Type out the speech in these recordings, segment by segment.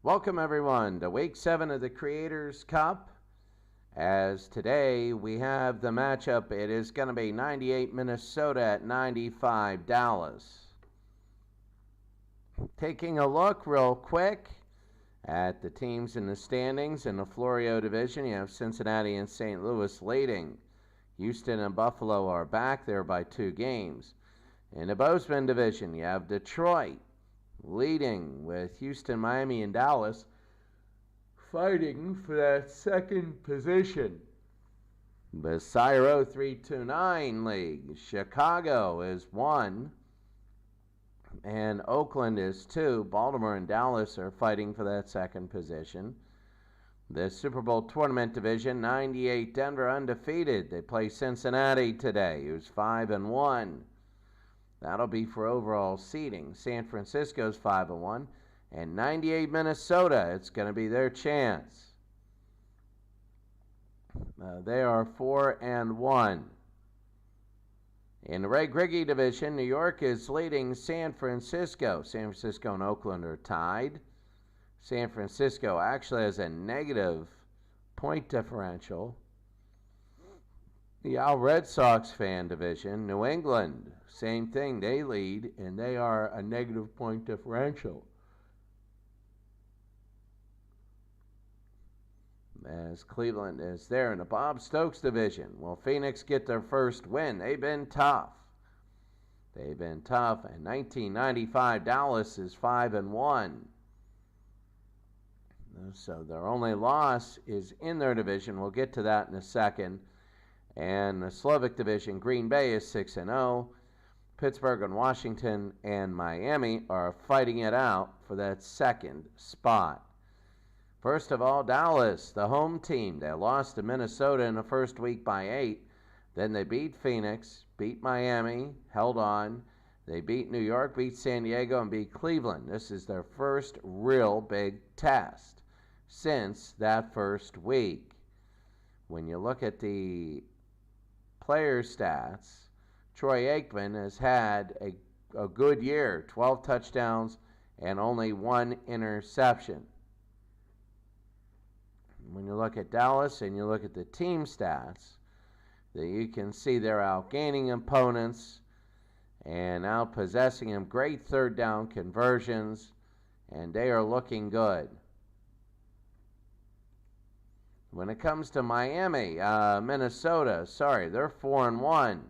Welcome everyone to week 7 of the Creators Cup. As today we have the matchup, it is going to be 98 Minnesota at 95 Dallas. Taking a look real quick at the teams in the standings in the Florio division, you have Cincinnati and St. Louis leading. Houston and Buffalo are back there by 2 games. In the Bozeman division, you have Detroit leading with Houston, Miami, and Dallas fighting for that second position. The Cyro 329 League, Chicago is 1 and Oakland is 2. Baltimore and Dallas are fighting for that second position. The Super Bowl tournament division, 98 Denver undefeated. They play Cincinnati today, who's 5-1. That'll be for overall seeding. San Francisco's 5-1, and 98 Minnesota. It's going to be their chance. They are 4-1. In the Ray Griggy division, New York is leading San Francisco. San Francisco and Oakland are tied. San Francisco actually has a negative point differential. The Al Red Sox fan division, New England, same thing. They lead, and they are a negative point differential. As Cleveland is there in the Bob Stokes division. Will Phoenix get their first win? They've been tough. And 1995 Dallas is 5-1. So their only loss is in their division. We'll get to that in a second. And the Slovak division, Green Bay is 6-0. Pittsburgh and Washington and Miami are fighting it out for that second spot. First of all, Dallas, the home team. They lost to Minnesota in the first week by 8. Then they beat Phoenix, beat Miami, held on. They beat New York, beat San Diego, and beat Cleveland. This is their first real big test since that first week. When you look at the player stats, Troy Aikman has had a good year, 12 touchdowns and only 1 interception. When you look at Dallas and you look at the team stats, that you can see they're outgaining opponents and outpossessing them. Great third down conversions, and they are looking good. When it comes to Miami, Minnesota, they're 4-1.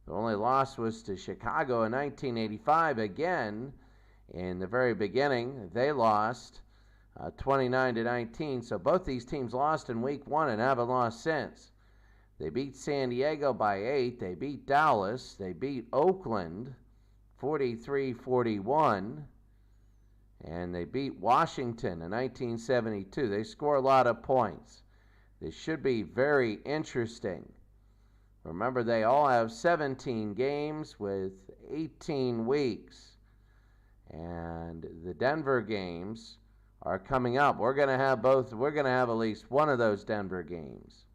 The only loss was to Chicago in 1985. Again, in the very beginning, they lost 29-19. So both these teams lost in week 1 and haven't lost since. They beat San Diego by 8. They beat Dallas. They beat Oakland 43-41. And they beat Washington in 1972. They score a lot of points. This should be very interesting. Remember, they all have 17 games with 18 weeks. And the Denver games are coming up. We're going to have at least one of those Denver games.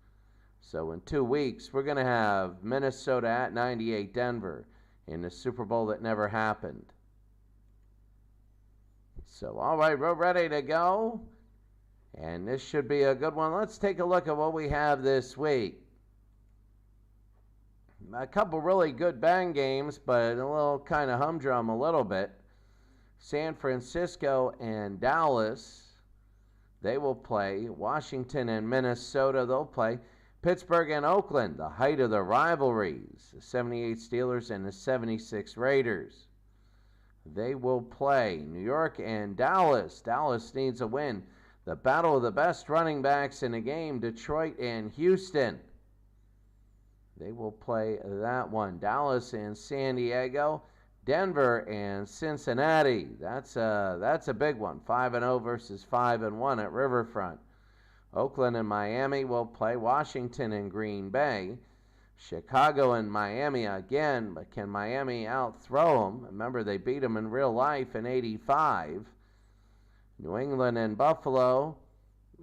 So in 2 weeks, we're going to have Minnesota at 98 Denver in the Super Bowl that never happened. So, all right, we're ready to go. And this should be a good one. Let's take a look at what we have this week. A couple really good bang games, but a little kind of humdrum a little bit. San Francisco and Dallas, they will play. Washington and Minnesota, they'll play. Pittsburgh and Oakland, the height of the rivalries. The 78 Steelers and the 76 Raiders. They will play. New York and Dallas. Dallas needs a win. The battle of the best running backs in the game, Detroit and Houston. They will play that one. Dallas and San Diego. Denver and Cincinnati. That's a big one. 5-0 versus 5-1 at Riverfront. Oakland and Miami will play. Washington and Green Bay. Chicago and Miami again, but can Miami out-throw them? Remember, they beat them in real life in 85. New England and Buffalo,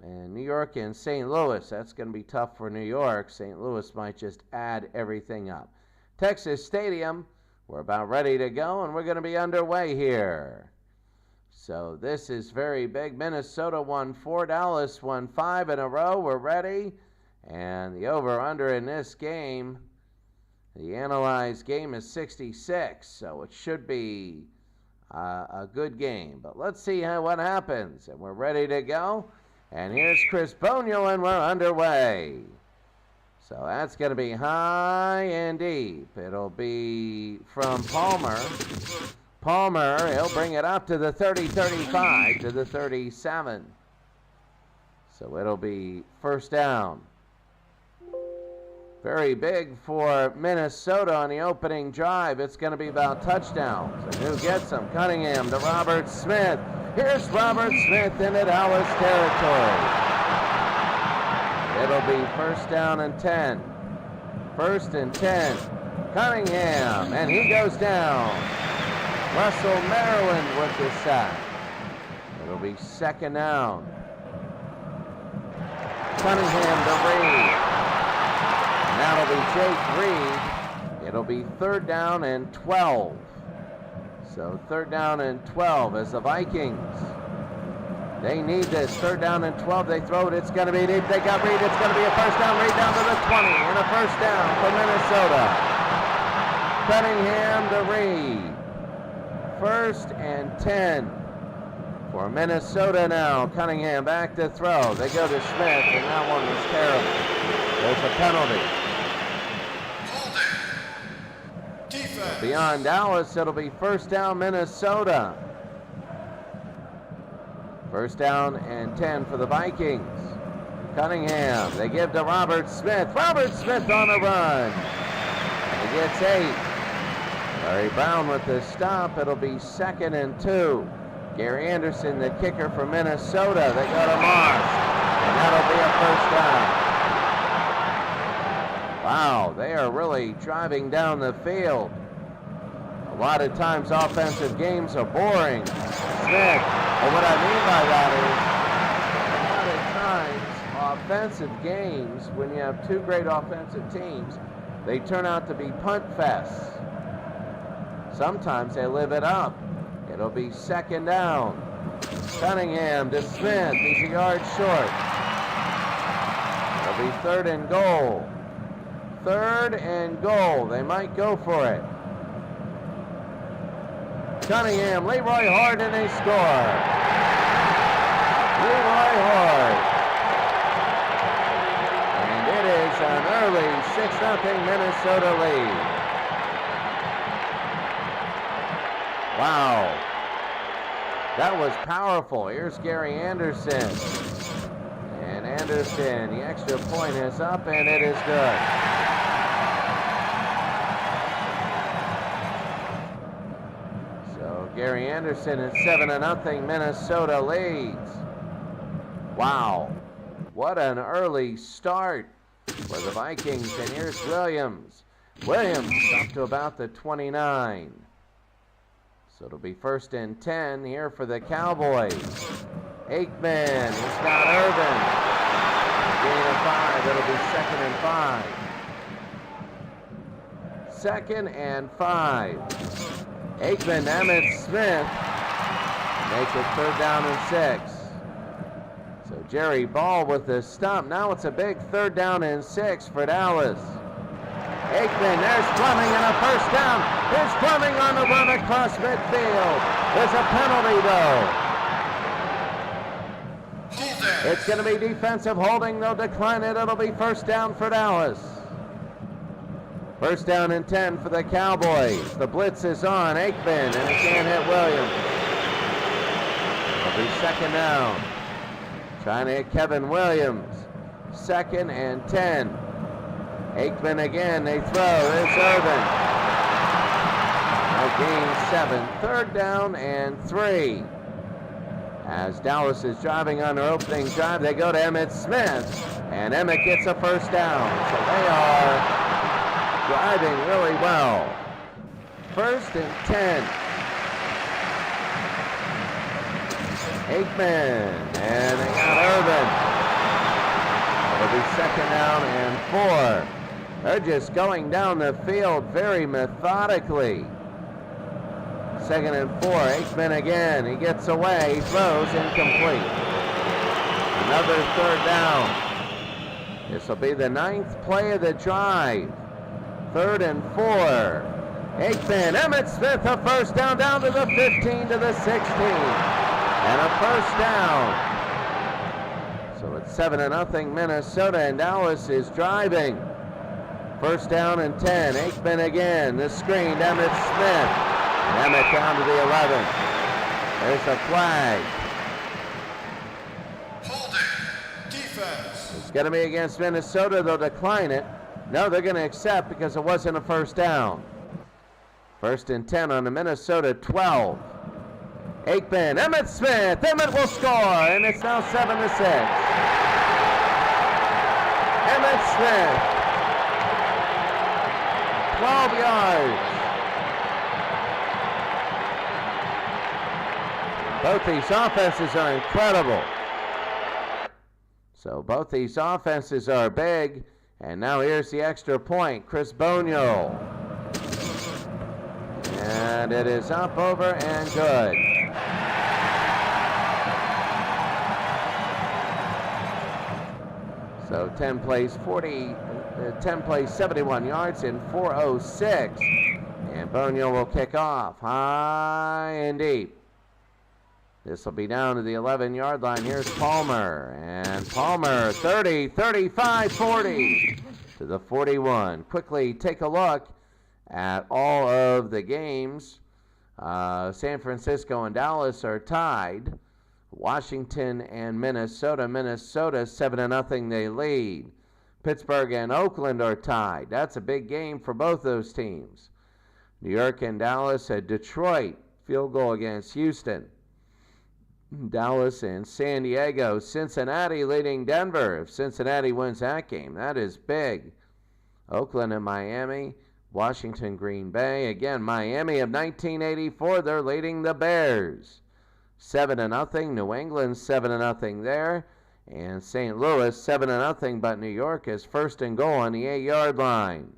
and New York and St. Louis. That's going to be tough for New York. St. Louis might just add everything up. Texas Stadium, we're about ready to go, and we're going to be underway here. So this is very big. Minnesota won 4, Dallas won 5 in a row. We're ready. And the over-under in this game, the analyzed game is 66. So it should be a good game. But let's see what happens. And we're ready to go. And here's Chris Bonio, and we're underway. So that's going to be high and deep. It'll be from Palmer. Palmer, he'll bring it up to the 30, 35, to the 37. So it'll be first down. Very big for Minnesota on the opening drive. It's going to be about touchdowns. And who gets them? Cunningham to Robert Smith. Here's Robert Smith into Dallas territory. It'll be first down and 10. First and 10. Cunningham, and he goes down. Russell Maryland with the sack. It'll be second down. Cunningham to Reed. And that'll be Jake Reed. It'll be third down and 12. So third down and 12 as the Vikings. They need this. Third down and 12. They throw it. It's going to be deep. They got Reed. It's going to be a first down. Reed down to the 20. And a first down for Minnesota. Cunningham to Reed. First and 10 for Minnesota now. Cunningham back to throw. They go to Smith, and that one was terrible. There's a penalty. Beyond Dallas, it'll be first down Minnesota. First down and 10 for the Vikings. Cunningham, they give to Robert Smith. Robert Smith on a run. He gets 8. Larry Brown with the stop. It'll be second and 2. Gary Anderson, the kicker for Minnesota. They go to Moss, and that'll be a first down. Wow, they are really driving down the field. A lot of times offensive games are boring. Smith, and what I mean by that is, a lot of times offensive games, when you have two great offensive teams, they turn out to be punt fests. Sometimes they live it up. It'll be second down. Cunningham to Smith. He's a yard short. It'll be third and goal. Third and goal. They might go for it. Cunningham, Leroy Horde, and they score. Leroy Horde. And it is an early 6-0 Minnesota lead. Wow. That was powerful. Here's Gary Anderson. And Anderson, the extra point is up, and it is good. So Gary Anderson at 7-0, Minnesota leads. Wow. What an early start for the Vikings. And here's Williams. Williams up to about the 29. So it'll be first and 10 here for the Cowboys. Aikman, he's got Irvin. Gain of 5, it'll be second and 5. Second and 5. Aikman, Emmitt Smith, make it third down and 6. So Jerry Ball with the stop. Now it's a big third down and 6 for Dallas. Aikman, there's Fleming and a first down. Here's Fleming on the run across midfield. There's a penalty, though. It's going to be defensive holding. They'll decline it. It'll be first down for Dallas. First down and 10 for the Cowboys. The blitz is on. Aikman, and it can't hit Williams. It'll be second down. Trying to hit Kevin Williams. Second and 10. Aikman again, they throw. There's Irvin. Now gain 7. Third down and 3. As Dallas is driving on their opening drive, they go to Emmitt Smith. And Emmitt gets a first down. So they are driving really well. First and 10. Aikman. And they got Irvin. It'll be second down and 4. They're just going down the field very methodically. Second and 4. Aikman again. He gets away. He throws incomplete. Another third down. This will be the 9th play of the drive. 3rd and 4. Aikman, Emmitt Smith, a first down to the 15 to the 16. And a first down. So it's 7-0 Minnesota, and Dallas is driving. First down and 10. Aikman again. The screen, Emmitt Smith. And Emmitt down to the 11. There's a flag. Holding. Defense. It's going to be against Minnesota. They'll decline it. No, they're going to accept because it wasn't a first down. First and 10 on the Minnesota 12. Aikman, Emmitt Smith. Emmitt will score, and it's now 7-6. Emmitt Smith. 12 yards. Both these offenses are incredible. So both these offenses are big. And now here's the extra point. Chris Bonio. And it is up, over, and good. So 10 plays 71 yards in 4:06. And Bonio will kick off high and deep. This will be down to the 11-yard line. Here's Palmer. And Palmer, 30, 35, 40 to the 41. Quickly take a look at all of the games. San Francisco and Dallas are tied. Washington and Minnesota. Minnesota 7-0, they lead. Pittsburgh and Oakland are tied. That's a big game for both those teams. New York and Dallas at Detroit. Field goal against Houston. Dallas and San Diego. Cincinnati leading Denver. If Cincinnati wins that game, that is big. Oakland and Miami. Washington, Green Bay. Again, Miami of 1984, they're leading the Bears. 7-0. New England 7-0 there. And St. Louis 7-0, but New York is first and goal on the 8-yard line.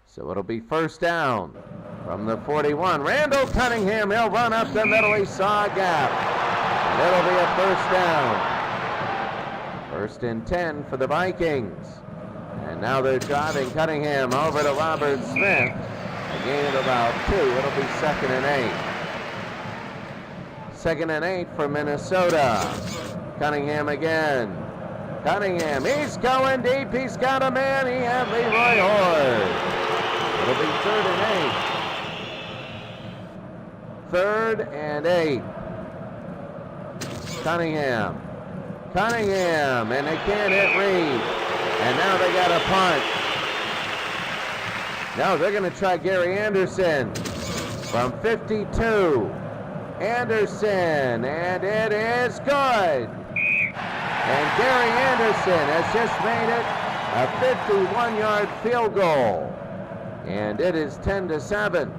So it'll be first down from the 41. Randall Cunningham, he'll run up the middle. He saw a gap. And it'll be a first down. First and 10 for the Vikings. And now they're driving. Cunningham over to Robert Smith. A gain of about 2. It'll be 2nd and 8. 2nd and 8 for Minnesota. Cunningham again. Cunningham, he's going deep. He's got a man. He had Leroy Hoard. It'll be 3rd and 8. 3rd and 8. Cunningham. Cunningham, and they can't hit Reed. And now they got a punt. Now they're going to try Gary Anderson from 52. Anderson, and it is good. And Gary Anderson has just made it a 51-yard field goal. And it is 10-7.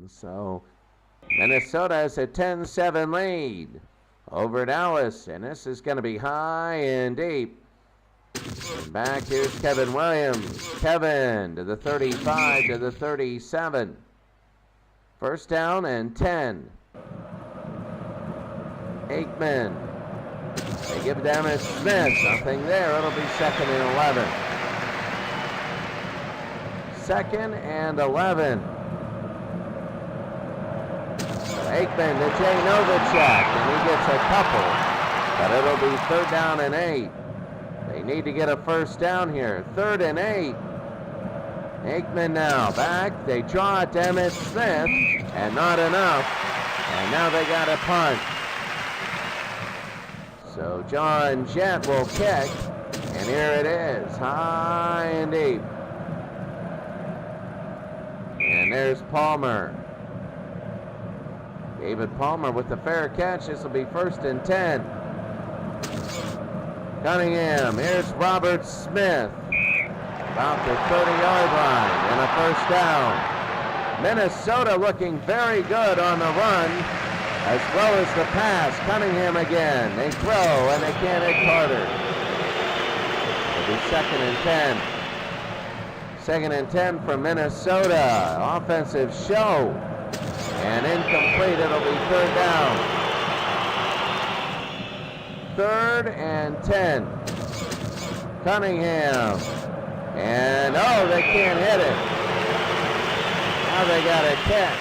So Minnesota has a 10-7 lead over Dallas, and this is going to be high and deep. And back, here's Kevin Williams. Kevin to the 35, to the 37. First down and 10. Aikman. They give it to Emmitt Smith. Nothing there. It'll be 2nd and 11. 2nd and 11. Aikman to Jay Novacek, and he gets a couple, but it'll be 3rd down and 8. They need to get a first down here. 3rd and 8. Aikman now back. They draw it to Emmitt Smith, and not enough. And now they got a punt. So John Jett will kick, and here it is, high and deep. And there's Palmer. David Palmer with the fair catch. This will be 1st and 10. Cunningham, here's Robert Smith. About the 30-yard line and a first down. Minnesota looking very good on the run as well as the pass. Cunningham again. They throw and they can't hit Carter. It'll be 2nd and 10. 2nd and 10 for Minnesota. Offensive show. And incomplete. It'll be 3rd down. 3rd and 10. Cunningham. And they can't hit it. Now they got a catch.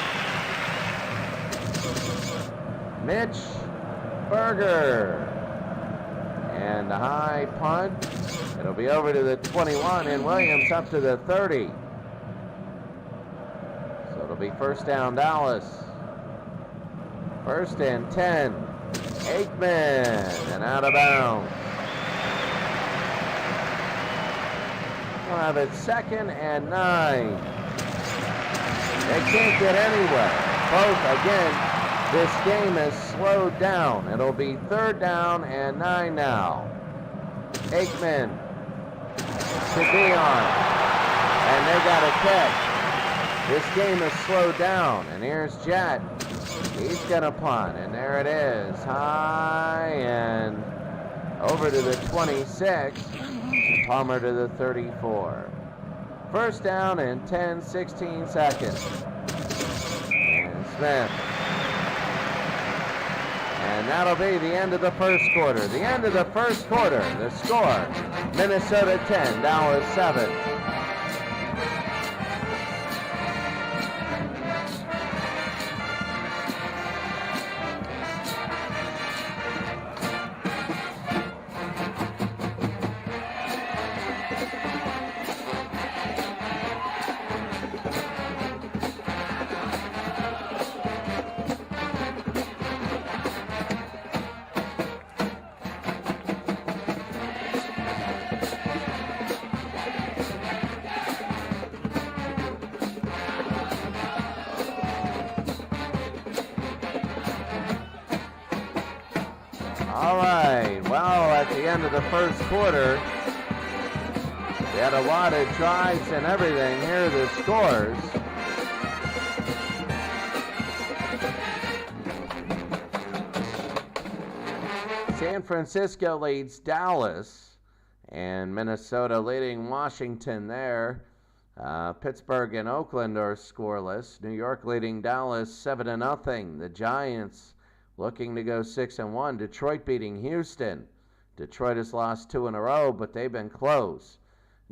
Mitch Berger. And the high punt. It'll be over to the 21, and Williams up to the 30. So it'll be 1st down Dallas. 1st and 10. Aikman, and out of bounds. We'll have it 2nd and 9. They can't get anywhere. Both, again, this game is slowed down. It'll be 3rd down and 9 now. Aikman to Dion. And they got a catch. This game is slowed down. And here's Jett. He's going to punt. And there it is. High and over to the 26. Palmer to the 34. 1st down and 10, 16 seconds. And Smith. And that'll be the end of the 1st quarter. The end of the 1st quarter. The score, Minnesota 10, Dallas 7. All right, well, at the end of the 1st quarter, we had a lot of drives and everything. Here are the scores. San Francisco leads Dallas, and Minnesota leading Washington there. Pittsburgh and Oakland are scoreless. New York leading Dallas 7-0. The Giants looking to go 6-1. Detroit beating Houston. Detroit has lost 2 in a row, but they've been close.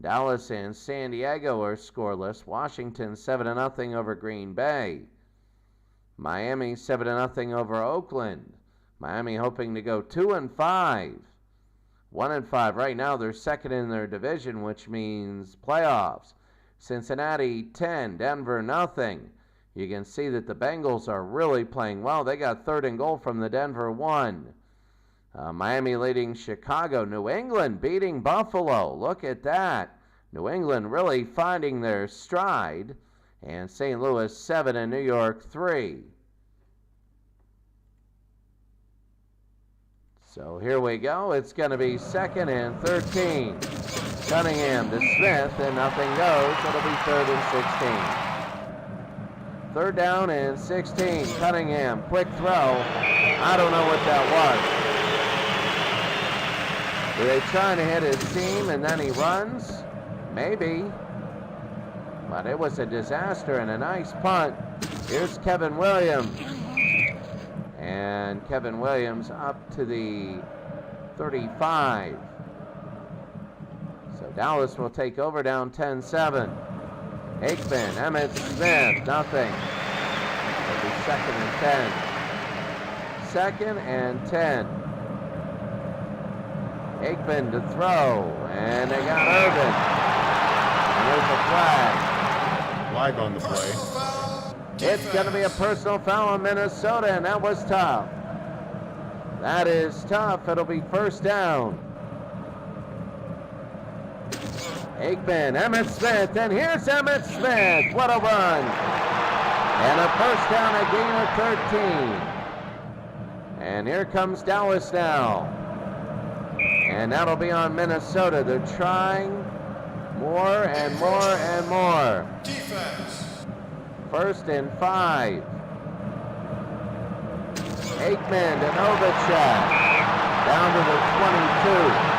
Dallas and San Diego are scoreless. Washington 7-0 over Green Bay. Miami 7-0 over Oakland. Miami hoping to go 2-5. 1-5 right now. They're 2nd in their division, which means playoffs. Cincinnati 10, Denver nothing. You can see that the Bengals are really playing well. They got 3rd and goal from the Denver 1. Miami leading Chicago. New England beating Buffalo. Look at that. New England really finding their stride. And St. Louis 7 and New York 3. So here we go. It's going to be 2nd and 13. Cunningham to Smith, and nothing goes. It'll be 3rd and 16. 3rd down and 16. Cunningham, quick throw. I don't know what that was. Were they trying to hit his seam and then he runs? Maybe. But it was a disaster and a nice punt. Here's Kevin Williams. And Kevin Williams up to the 35. So Dallas will take over down 10-7. Aikman, Emmett Smith, nothing. It'll be 2nd and 10. 2nd and 10. Aikman to throw, and they got Irvin. And there's a flag. Flag on the play. It's going to be a personal foul on Minnesota, and that was tough. That is tough. It'll be 1st down. Aikman, Emmett Smith, and here's Emmett Smith. What a run. And a 1st down, a gain of 13. And here comes Dallas now. And that'll be on Minnesota. They're trying more and more and more. Defense. 1st and 5. Aikman to Novacek. Down to the 22.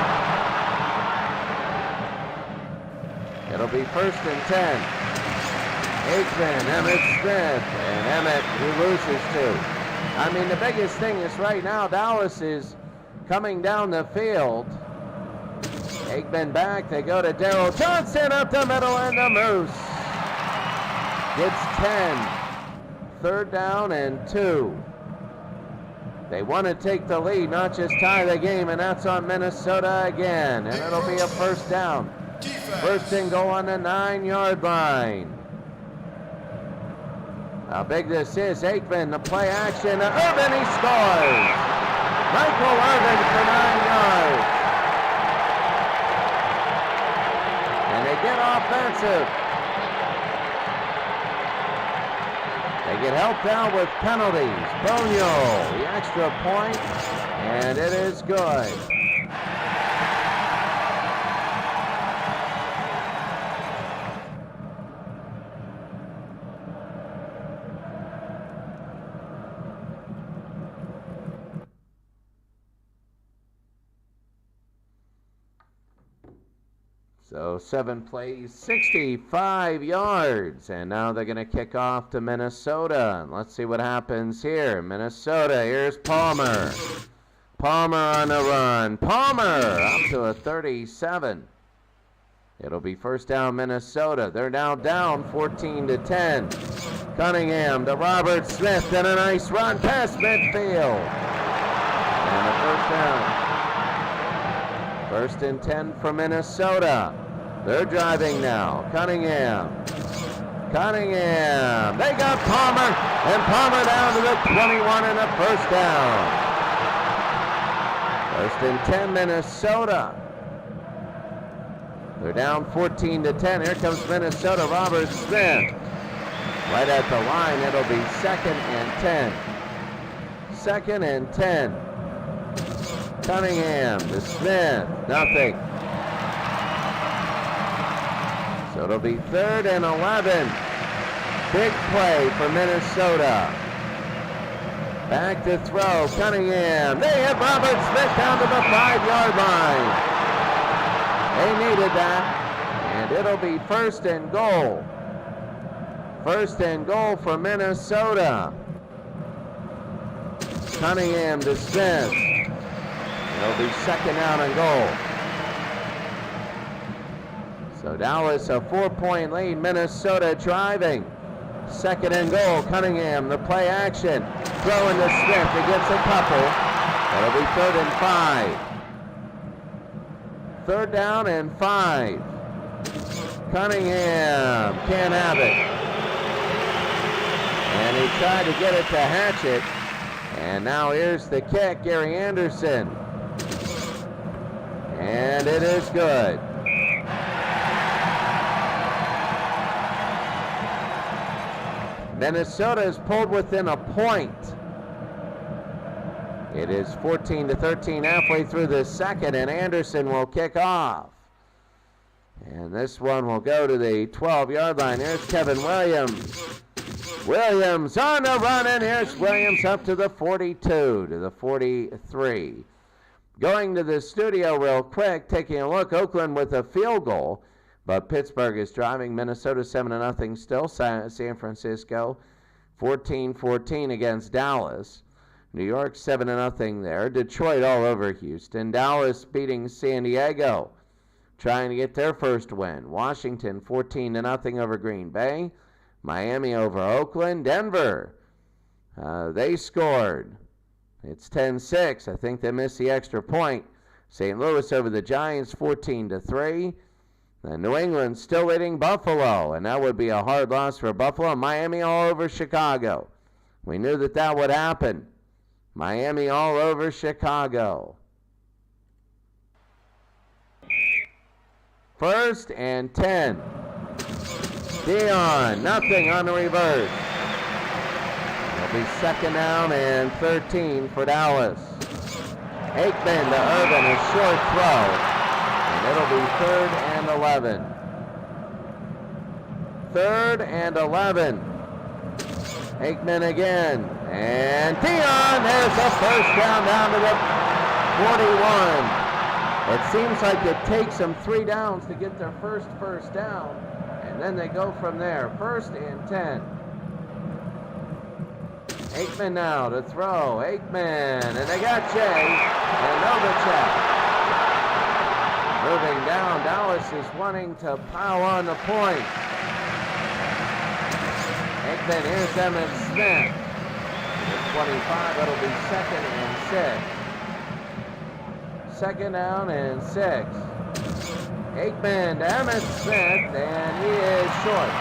be 1st and 10. Aikman, Emmett Smith, and Emmett who loses 2. I mean, the biggest thing is right now Dallas is coming down the field. Aikman back, they go to Darryl Johnson up the middle, and the Moose gets 10. 3rd down and 2. They want to take the lead, not just tie the game, and that's on Minnesota again. And it'll be a 1st down. 1st and goal on the 9-yard line. How big this is. Aikman, the play action. Irvin, he scores. Michael Irvin for 9 yards. And they get offensive. They get helped out with penalties. Bonio, the extra point, and it is good. So 7 plays, 65 yards, and now they're going to kick off to Minnesota. And let's see what happens here. Minnesota, here's Palmer. Palmer on the run. Palmer up to a 37. It'll be 1st down Minnesota. They're now down 14-10. Cunningham to Robert Smith, and a nice run past midfield. And a 1st down. 1st and 10 for Minnesota. They're driving now. Cunningham. They got Palmer, and Palmer down to the 21 and a 1st down. 1st and 10 Minnesota. They're down 14-10. Here comes Minnesota. Robert Smith. Right at the line. It'll be 2nd and 10. 2nd and 10. Cunningham to Smith. Nothing. So it'll be 3rd and 11. Big play for Minnesota. Back to throw. Cunningham. They hit Robert Smith down to the 5-yard line. They needed that. And it'll be 1st and goal. 1st and goal for Minnesota. Cunningham to Smith. It'll be 2nd down and goal. So Dallas a 4-point lead. Minnesota driving. 2nd and goal. Cunningham, the play action. Throwing to Smith. He gets a couple. That'll be 3rd and 5. 3rd down and 5. Cunningham can't have it. And he tried to get it to Hatchett. And now here's the kick. Gary Anderson. And it is good. Minnesota is pulled within a point. It is 14-13 halfway through the 2nd, and Anderson will kick off. And this one will go to the 12-yard line. Here's Kevin Williams. Williams on the run, and here's Williams up to the 42, to the 43. Going to the studio real quick, taking a look. Oakland with a field goal. But Pittsburgh is driving. Minnesota 7-0 still. San Francisco 14-14 against Dallas. New York 7-0 there. Detroit all over Houston. Dallas beating San Diego, trying to get their first win. Washington 14-0 over Green Bay. Miami over Oakland. Denver, they scored. It's 10-6. I think they missed the extra point. St. Louis over the Giants 14-3. And New England still leading Buffalo, and that would be a hard loss for Buffalo. Miami all over Chicago. We knew that that would happen. Miami all over Chicago. 1st and 10. Dion, nothing on the reverse. It'll be 2nd down and 13 for Dallas. Aikman to Irvin, a short throw. It'll be 3rd and 11. 3rd and 11. Aikman again. And Dion, there's a 1st down to the 41. It seems like it takes them 3 downs to get their first down, and then they go from there. 1st and 10. Aikman now to throw. Aikman, and they got Jay and Novacek. Moving down, Dallas is wanting to pile on the point. Aikman, here's Emmett Smith. At 25, it'll be 2nd and 6. 2nd down and 6. Aikman to Emmett Smith, and he is short.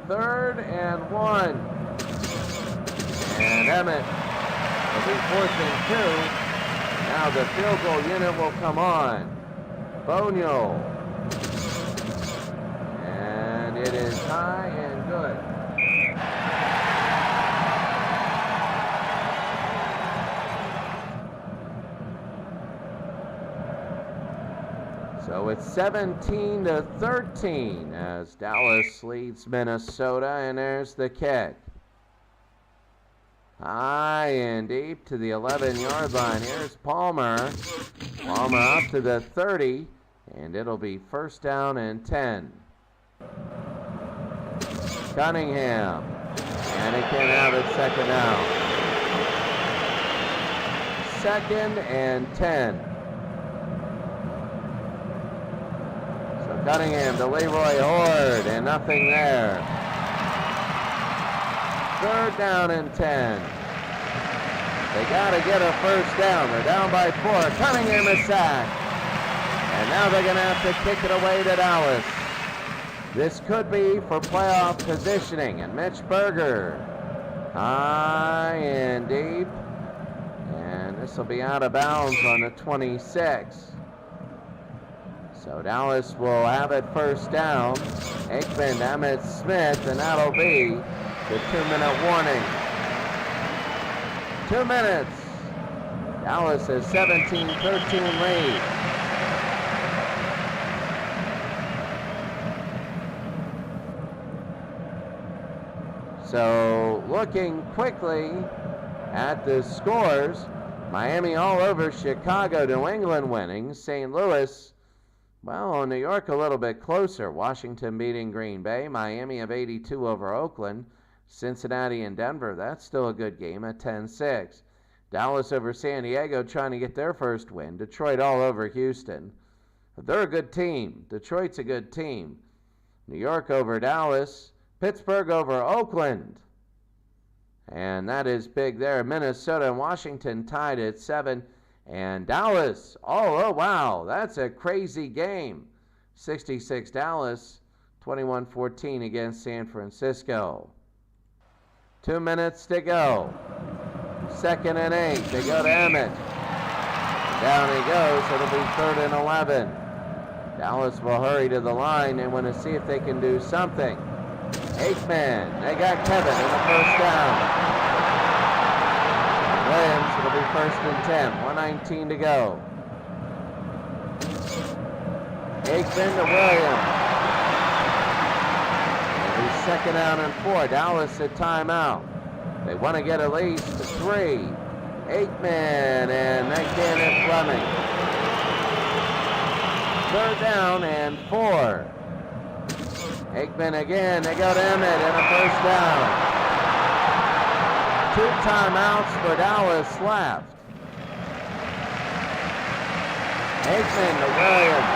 3rd and 1. And Emmett will be 4th and 2. Now the field goal unit will come on. Bonio. And it is high and good. So it's 17-13 as Dallas leads Minnesota, and there's the kick. High and deep to the 11-yard line. Here's Palmer. Palmer up to the 30, and it'll be 1st down and 10. Cunningham, and he can have it 2nd down. 2nd and 10. Cunningham to Leroy Horde, and nothing there. 3rd down and 10. They got to get a 1st down. They're down by 4. Cunningham is sacked. And now they're going to have to kick it away to Dallas. This could be for playoff positioning. And Mitch Berger, high and deep. And this will be out of bounds on the 26. So Dallas will have it 1st down. Aikman to Emmett Smith, and that'll be the 2-minute warning. 2 minutes. Dallas has 17-13 lead. So looking quickly at the scores, Miami all over Chicago, New England winning. St. Louis, well, New York a little bit closer. Washington beating Green Bay. Miami of 82 over Oakland. Cincinnati and Denver, that's still a good game at 10-6. Dallas over San Diego trying to get their first win. Detroit all over Houston. They're a good team. Detroit's a good team. New York over Dallas. Pittsburgh over Oakland. And that is big there. Minnesota and Washington tied at 7. And Dallas, oh wow, that's a crazy game. 66 Dallas, 21-14 against San Francisco. 2 minutes to go. 2nd and 8. They go to Emmett. Down he goes. It'll be 3rd and 11. Dallas will hurry to the line. They want to see if they can do something. Aikman. They got Kevin in the 1st down. Williams, it'll be 1st and 10. 1:19 to go. Aikman to Williams. It'll be 2nd down and 4. Dallas at timeout. They want to get at least 3. Aikman, and they can't hit Fleming. 3rd down and 4. Aikman again. They go to Emmett and a 1st down. 2 timeouts for Dallas left. Aikman to Williams.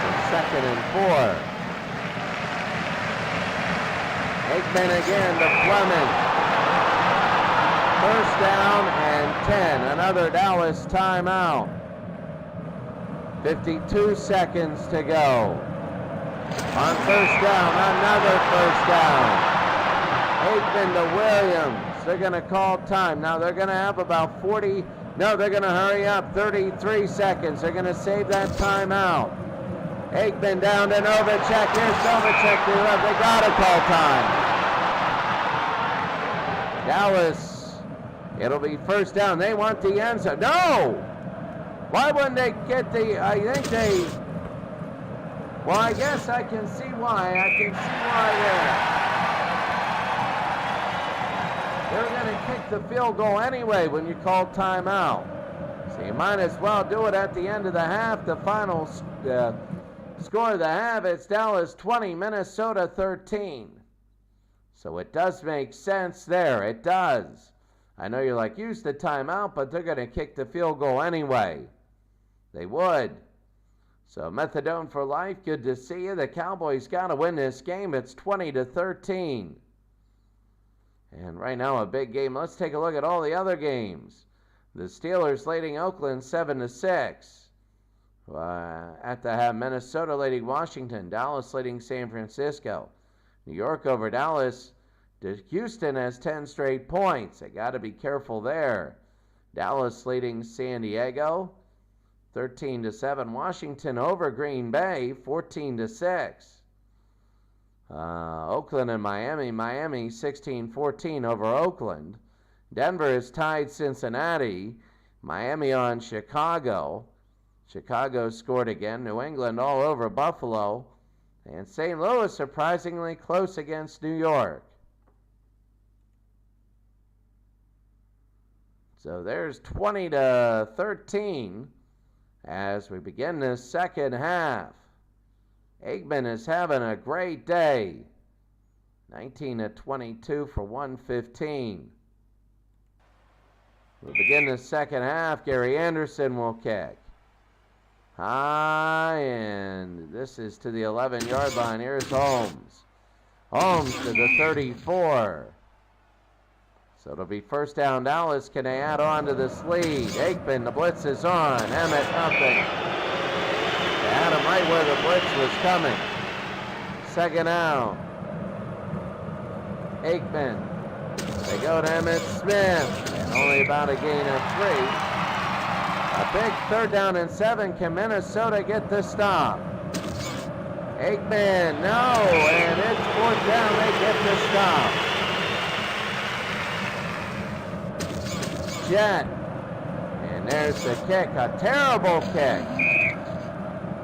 It's 2nd and 4. Aikman again to Fleming. 1st down and 10. Another Dallas timeout. 52 seconds to go. On 1st down, another 1st down. Aikman to Williams. They're going to call time. Now they're going to have about 40. No, they're going to hurry up. 33 seconds. They're going to save that timeout. Aikman down to Novacek. Here's Novacek to the left. They got to call time. Dallas, it'll be 1st down. They want the end zone. No! Why wouldn't they get the, I think they, well, I guess I can see why. I can see why They're going to kick the field goal anyway when you call timeout. So you might as well do it at the end of the half. The final score of the half, it's Dallas 20, Minnesota 13. So it does make sense there. It does. I know you're like, use the timeout, but they're going to kick the field goal anyway. They would. So Methadone for life, good to see you. The Cowboys got to win this game. It's 20-13. And right now a big game. Let's take a look at all the other games. The Steelers leading Oakland 7-6. At the half, Minnesota leading Washington. Dallas leading San Francisco. New York over Dallas. Houston has 10 straight points. They got to be careful there. Dallas leading San Diego 13-7. Washington over Green Bay 14-6. Oakland and Miami. Miami 16-14 over Oakland. Denver has tied Cincinnati. Miami on Chicago. Chicago scored again. New England all over Buffalo. And St. Louis surprisingly close against New York. So there's 20-13 as we begin this second half. Aikman is having a great day. 19-22 for 115. We'll begin the second half. Gary Anderson will kick. High, and this is to the 11-yard line. Here's Holmes. Holmes to the 34. So it'll be first down Dallas. Can they add on to this lead? Aikman, the blitz is on. Emmett, nothing. They had him right where the blitz was coming. Second down. Aikman. They go to Emmitt Smith. And only about a gain of 3. A big third down and 7. Can Minnesota get the stop? Aikman, no. And it's fourth down. They get the stop. Jett. And there's the kick. A terrible kick.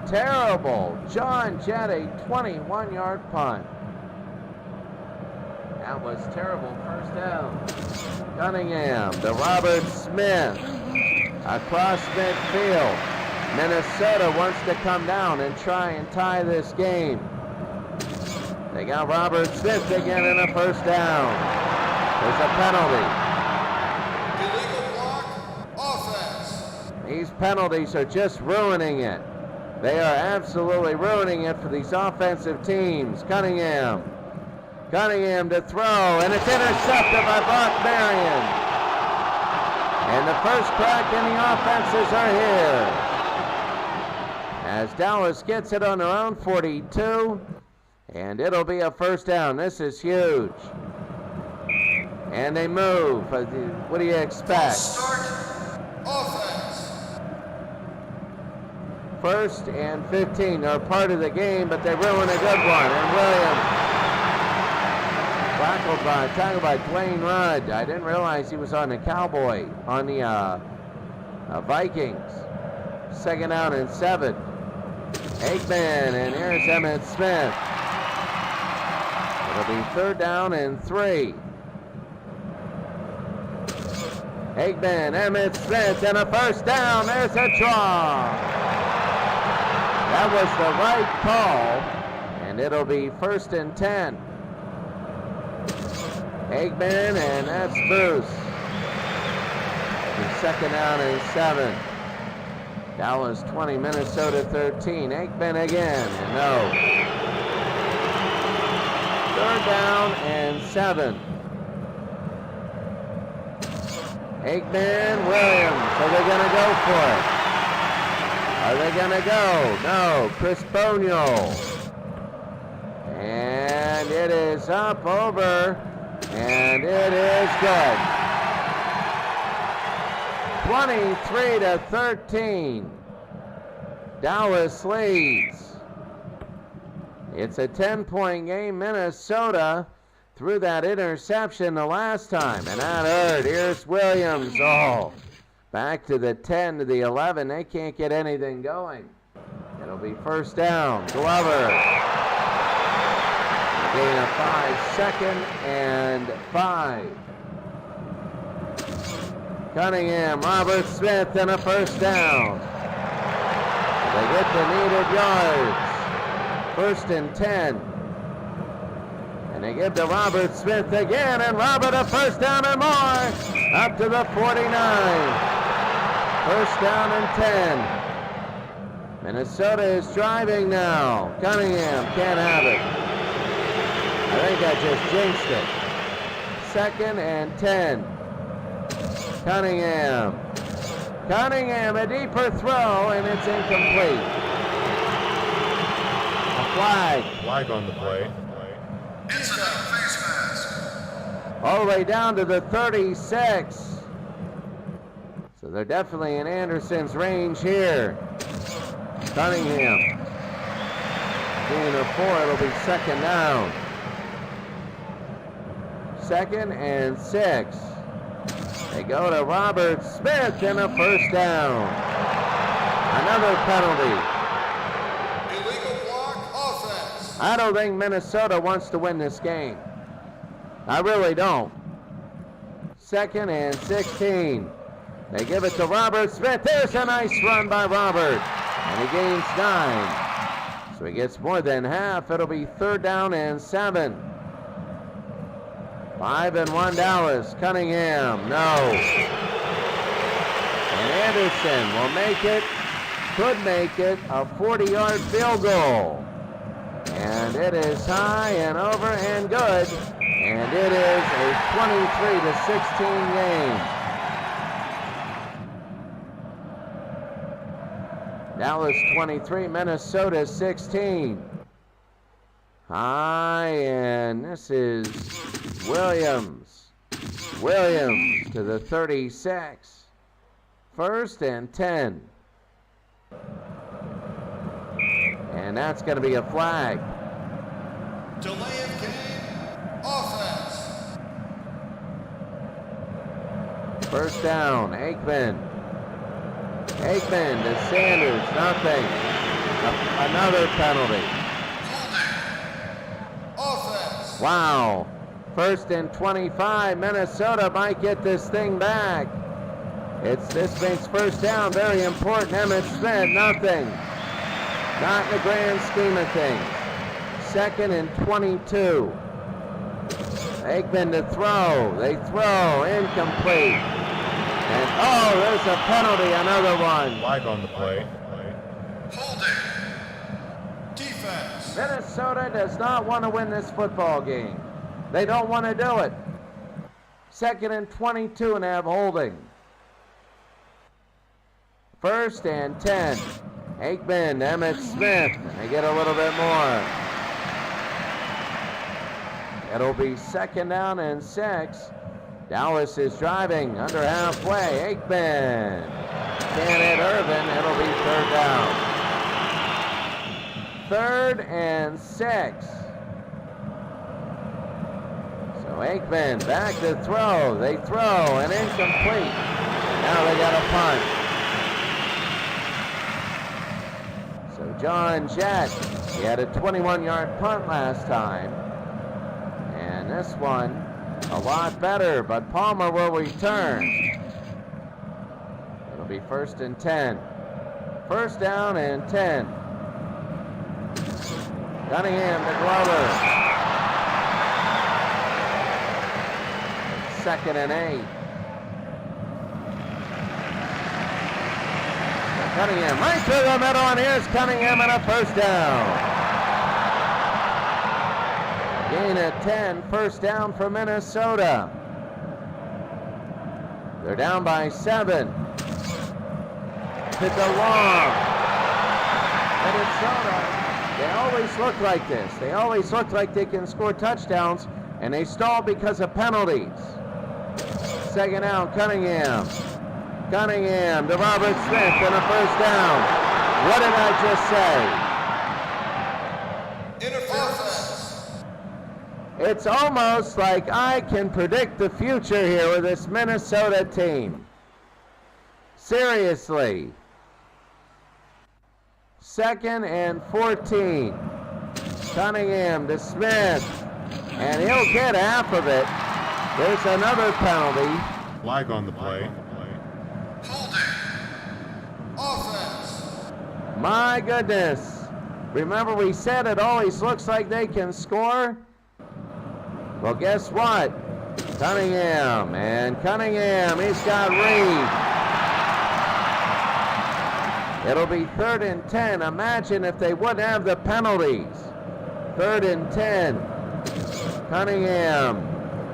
Terrible. John Jett, a 21-yard punt. That was terrible. First down. Cunningham to Robert Smith. Across midfield. Minnesota wants to come down and try and tie this game. They got Robert Smith again in a first down. There's a penalty. Illegal block, offense. These penalties are just ruining it. They are absolutely ruining it for these offensive teams. Cunningham to throw, and it's intercepted by Brock Marion. And the first crack in the offenses are here. As Dallas gets it on their own 42, and it'll be a first down. This is huge. And they move. What do you expect? Start, offense. First and 15. They're part of the game, but they ruin a good one. And Williams tackled by Dwayne Rudd. I didn't realize he was on the Vikings. Second down and 7. Aikman, and here's Emmitt Smith. It'll be third down and 3. Aikman, Emmitt Smith, and a first down. There's a draw. That was the right call, and it'll be first and 10. Aikman, and that's Bruce. Second down and 7. Dallas 20, Minnesota 13. Aikman again, and no. Third down and 7. Aikman, Williams. Are they going to go for it? Are they going to go? No. Chris Boniol. And it is up over. And it is good. 23-13. Dallas leads. It's a 10-point game. Minnesota threw that interception the last time, and that hurt. Here's Williams. Oh, back to the 10 to the 11. They can't get anything going. It'll be first down. Glover. Gain of 5, second and 5. Cunningham, Robert Smith, and a first down. They get the needed yards. 1st and 10. And they give to Robert Smith again, and Robert a first down and more. Up to the 49. 1st down and 10. Minnesota is driving now. Cunningham can't have it. I think I just jinxed it. 2nd and 10. Cunningham. Cunningham, a deeper throw, and it's incomplete. A flag. Flag on the play. It's a face mask. All the way down to the 36. So they're definitely in Anderson's range here. Cunningham. Gain of 4, it'll be 2nd down. 2nd and 6. They go to Robert Smith and a first down. Another penalty. Illegal block offense. I don't think Minnesota wants to win this game. I really don't. 2nd and 16. They give it to Robert Smith. There's a nice run by Robert. And he gains 9. So he gets more than half. It'll be 3rd down and 7. 5 and 1 Dallas. Cunningham, no. And Anderson will make it, could make it, a 40-yard field goal. And it is high and over and good. And it is a 23-16 game. Dallas 23, Minnesota 16. High, and this is Williams. Williams to the 36. 1st and 10. And that's going to be a flag. Delay of game. Offense. 1st down, Aikman. Aikman to Sanders, nothing. Another penalty. Offense. Wow. 1st and 25. Minnesota might get this thing back. This makes 1st down very important. Emmitt Smith, nothing. Not in the grand scheme of things. 2nd and 22. Aikman to throw. They throw. Incomplete. And there's a penalty. Another one. Flag on the play. Holding. Defense. Minnesota does not want to win this football game. They don't want to do it. 2nd and 22 and have holding. 1st and 10. Aikman, Emmitt Smith. They get a little bit more. It'll be 2nd down and 6. Dallas is driving under halfway. Aikman can't hit Irvin. It'll be 3rd down. 3rd and 6. So Aikman back to throw. They throw and incomplete. Now they got a punt. So John Jett, he had a 21-yard punt last time. And this one, a lot better, but Palmer will return. It'll be 1st and 10. 1st down and 10. Cunningham to Glover. 2nd and 8. Cunningham right through the middle, and here's Cunningham and a 1st down. Gain of 10, 1st down for Minnesota. They're down by 7. To DeLong. Minnesota, they always look like this. They always look like they can score touchdowns, and they stall because of penalties. 2nd down, Cunningham. Cunningham to Robert Smith and a 1st down. What did I just say? Interference. It's almost like I can predict the future here with this Minnesota team. Seriously. 2nd and 14. Cunningham to Smith. And he'll get half of it. There's another penalty. Flag on the play. Holding. Offense. My goodness. Remember we said it always looks like they can score? Well, guess what? Cunningham, and Cunningham, he's got Reed. It'll be 3rd and 10. Imagine if they wouldn't have the penalties. 3rd and 10. Cunningham,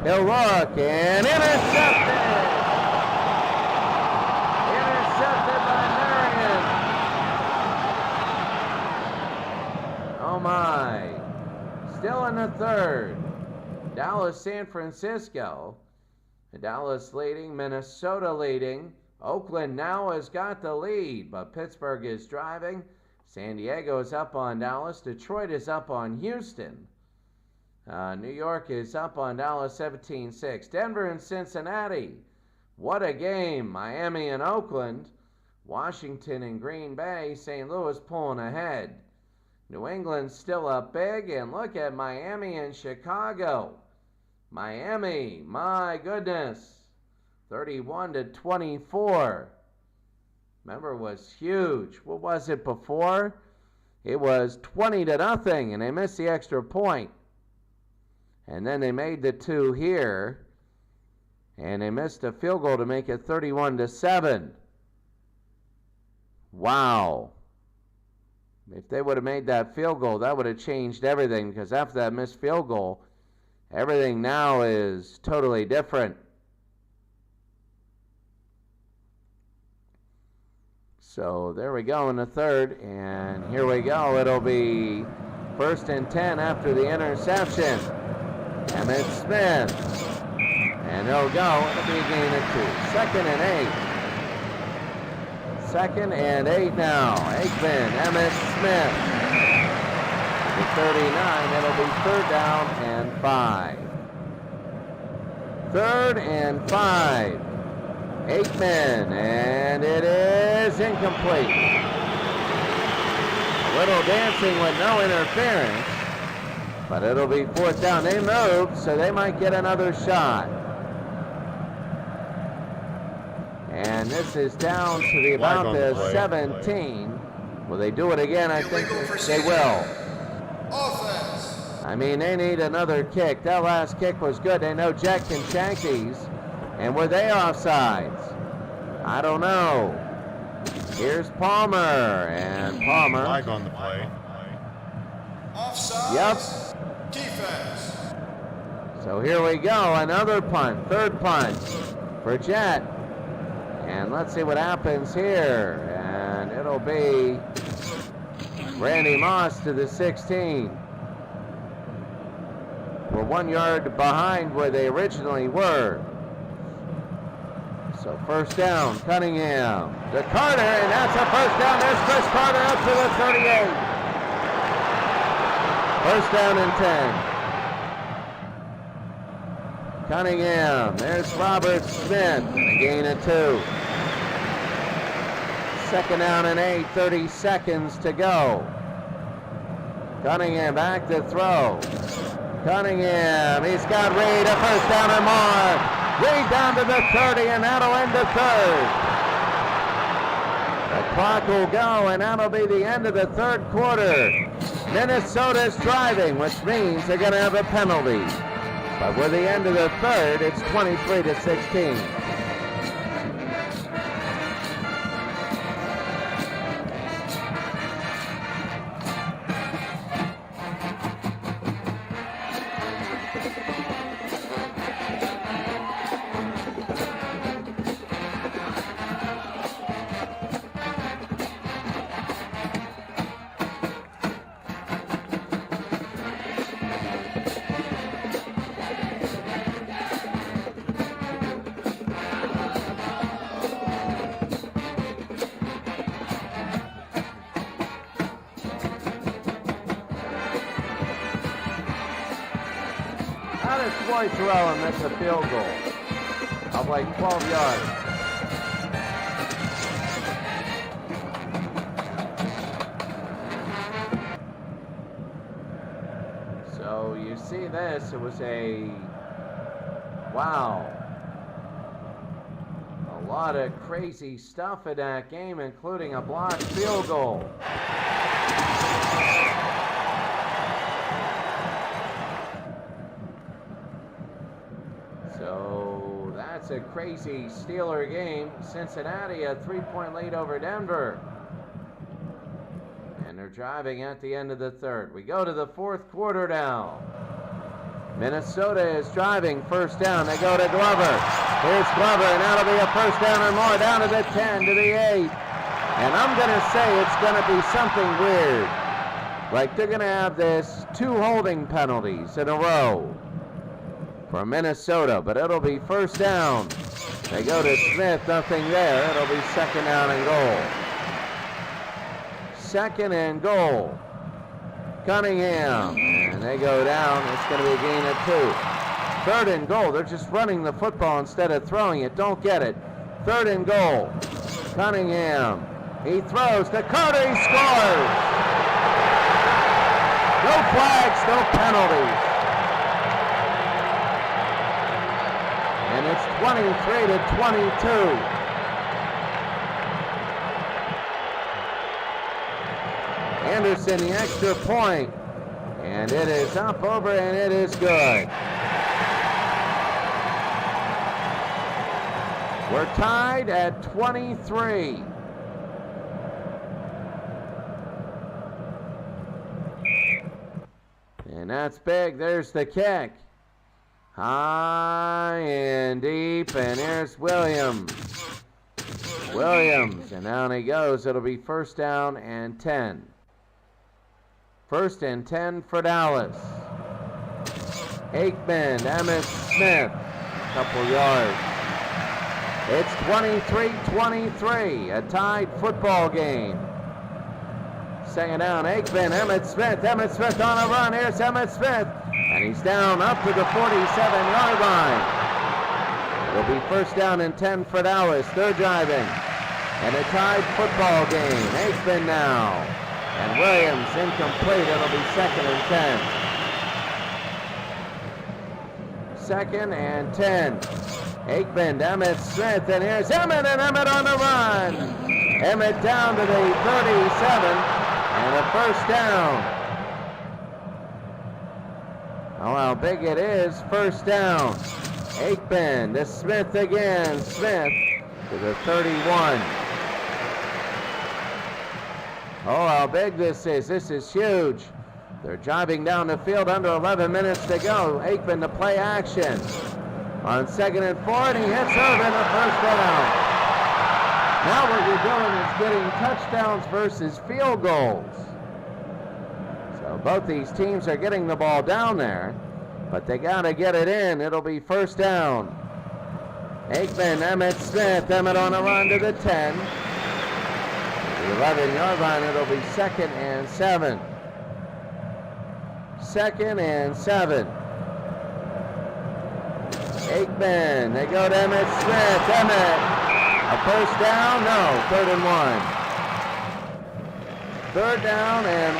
he'll look, and intercepted! Intercepted by Marion. Oh my. Still in the 3rd. Dallas, San Francisco. Dallas leading, Minnesota leading. Oakland now has got the lead, but Pittsburgh is driving. San Diego is up on Dallas. Detroit is up on Houston. New York is up on Dallas 17-6. Denver and Cincinnati. What a game. Miami and Oakland. Washington and Green Bay. St. Louis pulling ahead. New England still up big, and look at Miami and Chicago. Miami, my goodness, 31-24. Remember, it was huge. What was it before? It was 20-0, and they missed the extra point. And then they made the 2 here, and they missed a field goal to make it 31-7. Wow. If they would have made that field goal, that would have changed everything, because after that missed field goal, everything now is totally different. So there we go in the 3rd, and here we go. It'll be 1st and 10 after the interception. Emmett Smith, and he'll go. It'll be a gain of 2. 2nd and 8. 2nd and 8 now. Aikman, Emmett Smith. The 39, it'll be 3rd down and 5. 3rd and 5. Aikman, and it is incomplete. A little dancing with no interference, but it'll be 4th down. They moved, so they might get another shot. And this is down to the about the 17. Will they do it again? I think they will. Offense. I mean, they need another kick. That last kick was good. They know Jack can shank these. And were they offsides? I don't know. Here's Palmer, and Palmer. Flag on the play. Offside. Yep. Defense. So here we go. Another punt. 3rd punt for Jet. And let's see what happens here. And it'll be Randy Moss to the 16. We're 1 yard behind where they originally were. So 1st down, Cunningham to Carter, and that's a 1st down. There's Chris Carter up to the 38. 1st down and 10. Cunningham, there's Robert Smith, and a gain of 2. 2nd down and 8, 30 seconds to go. Cunningham back to throw. Cunningham, he's got Reed, a 1st down and more. Reed down to the 30, and that'll end the 3rd. The clock will go, and that'll be the end of the 3rd quarter. Minnesota's driving, which means they're going to have a penalty. But with the end of the 3rd, it's 23-16. How does Floyd Terrell miss a field goal of like 12 yards? So you see this, it was a, wow, a A lot of crazy stuff in that game, including a blocked field goal. So that's a crazy Steeler game. Cincinnati a 3-point lead over Denver. And they're driving at the end of the third. We go to the fourth quarter now. Minnesota is driving, first down. They go to Glover. Here's Glover, and that'll be a first down or more. Down to the 10, to the 8. And I'm going to say it's going to be something weird. Like they're going to have this 2 holding penalties in a row for Minnesota. But it'll be first down. They go to Smith, nothing there. It'll be second down and goal. Second and goal. Cunningham, and they go down. It's going to be a gain of 2. Third and goal. They're just running the football instead of throwing it. Don't get it. Third and goal. Cunningham. He throws to Carter. He scores. No flags, no penalties. And it's 23-22. Anderson, the extra point, and it is up over, and it is good. We're tied at 23. And that's big. There's the kick. High and deep, and here's Williams. And down he goes. It'll be first down and 10. First and 10 for Dallas. Aikman, Emmitt Smith, a couple yards. It's 23-23, a tied football game. Second down, Aikman, Emmitt Smith on a run. Here's Emmitt Smith, and he's down up to the 47-yard line. It'll be first down and 10 for Dallas. They're driving, and a tied football game. Aikman now. And Williams incomplete. It'll be second and 10. Second and 10. Aikman, Emmitt Smith, and here's Emmitt, and Emmitt on the run. Emmitt down to the 37, and a first down. Oh, how big it is. First down. Aikman to Smith again. Smith to the 31. Oh, how big this is. This is huge. They're driving down the field under 11 minutes to go. Aikman to play action. On second and 4, and he hits Irvin a first down. Now what you're doing is getting touchdowns versus field goals. So both these teams are getting the ball down there, but they got to get it in. It'll be first down. Aikman, Emmitt Smith, Emmitt on a run to the 10. 11-yard line, it'll be second and 7. Second and 7. Aikman, they go to Emmitt Smith. Emmitt, a first down? No, third and 1. Third down and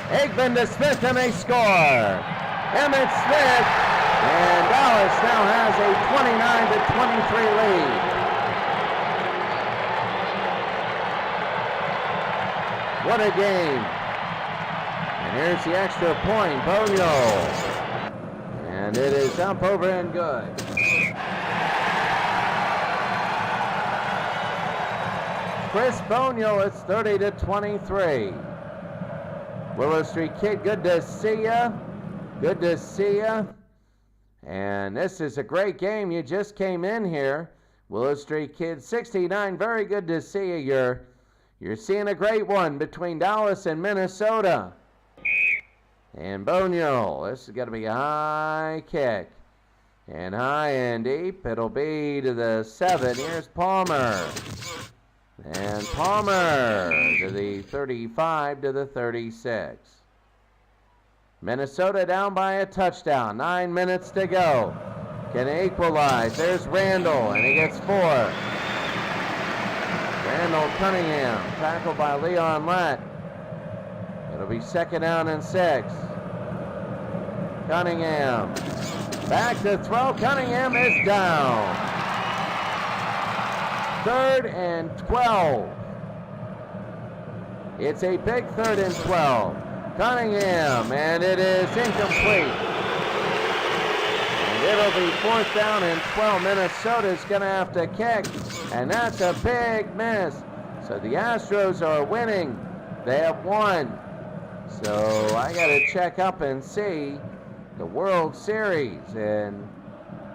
1. Aikman to Smith, and they score. Emmitt Smith, and Dallas now has a 29-23 lead. What a game. And here's the extra point, Bonio. And it is up over and good. Chris Bonio, it's 30-23. Willow Street Kid, good to see ya. Good to see ya. And this is a great game. You just came in here. Willow Street Kid 69, very good to see you. You're seeing a great one between Dallas and Minnesota. And Bonio, this is going to be a high kick. And high and deep, it'll be to the 7. Here's Palmer. And Palmer to the 35 to the 36. Minnesota down by a touchdown. 9 minutes to go. Can they equalize? There's Randall, and he gets 4. Randall Cunningham, tackled by Leon Lett. It'll be second down and 6. Cunningham Back to throw. Cunningham is down. 3rd and 12. It's a big 3rd and 12. Cunningham, and it is incomplete. And it'll be 4th down and 12. Minnesota's going to have to kick, and that's a big miss. So the Astros are winning. They have won. So I got to check up and see the World Series and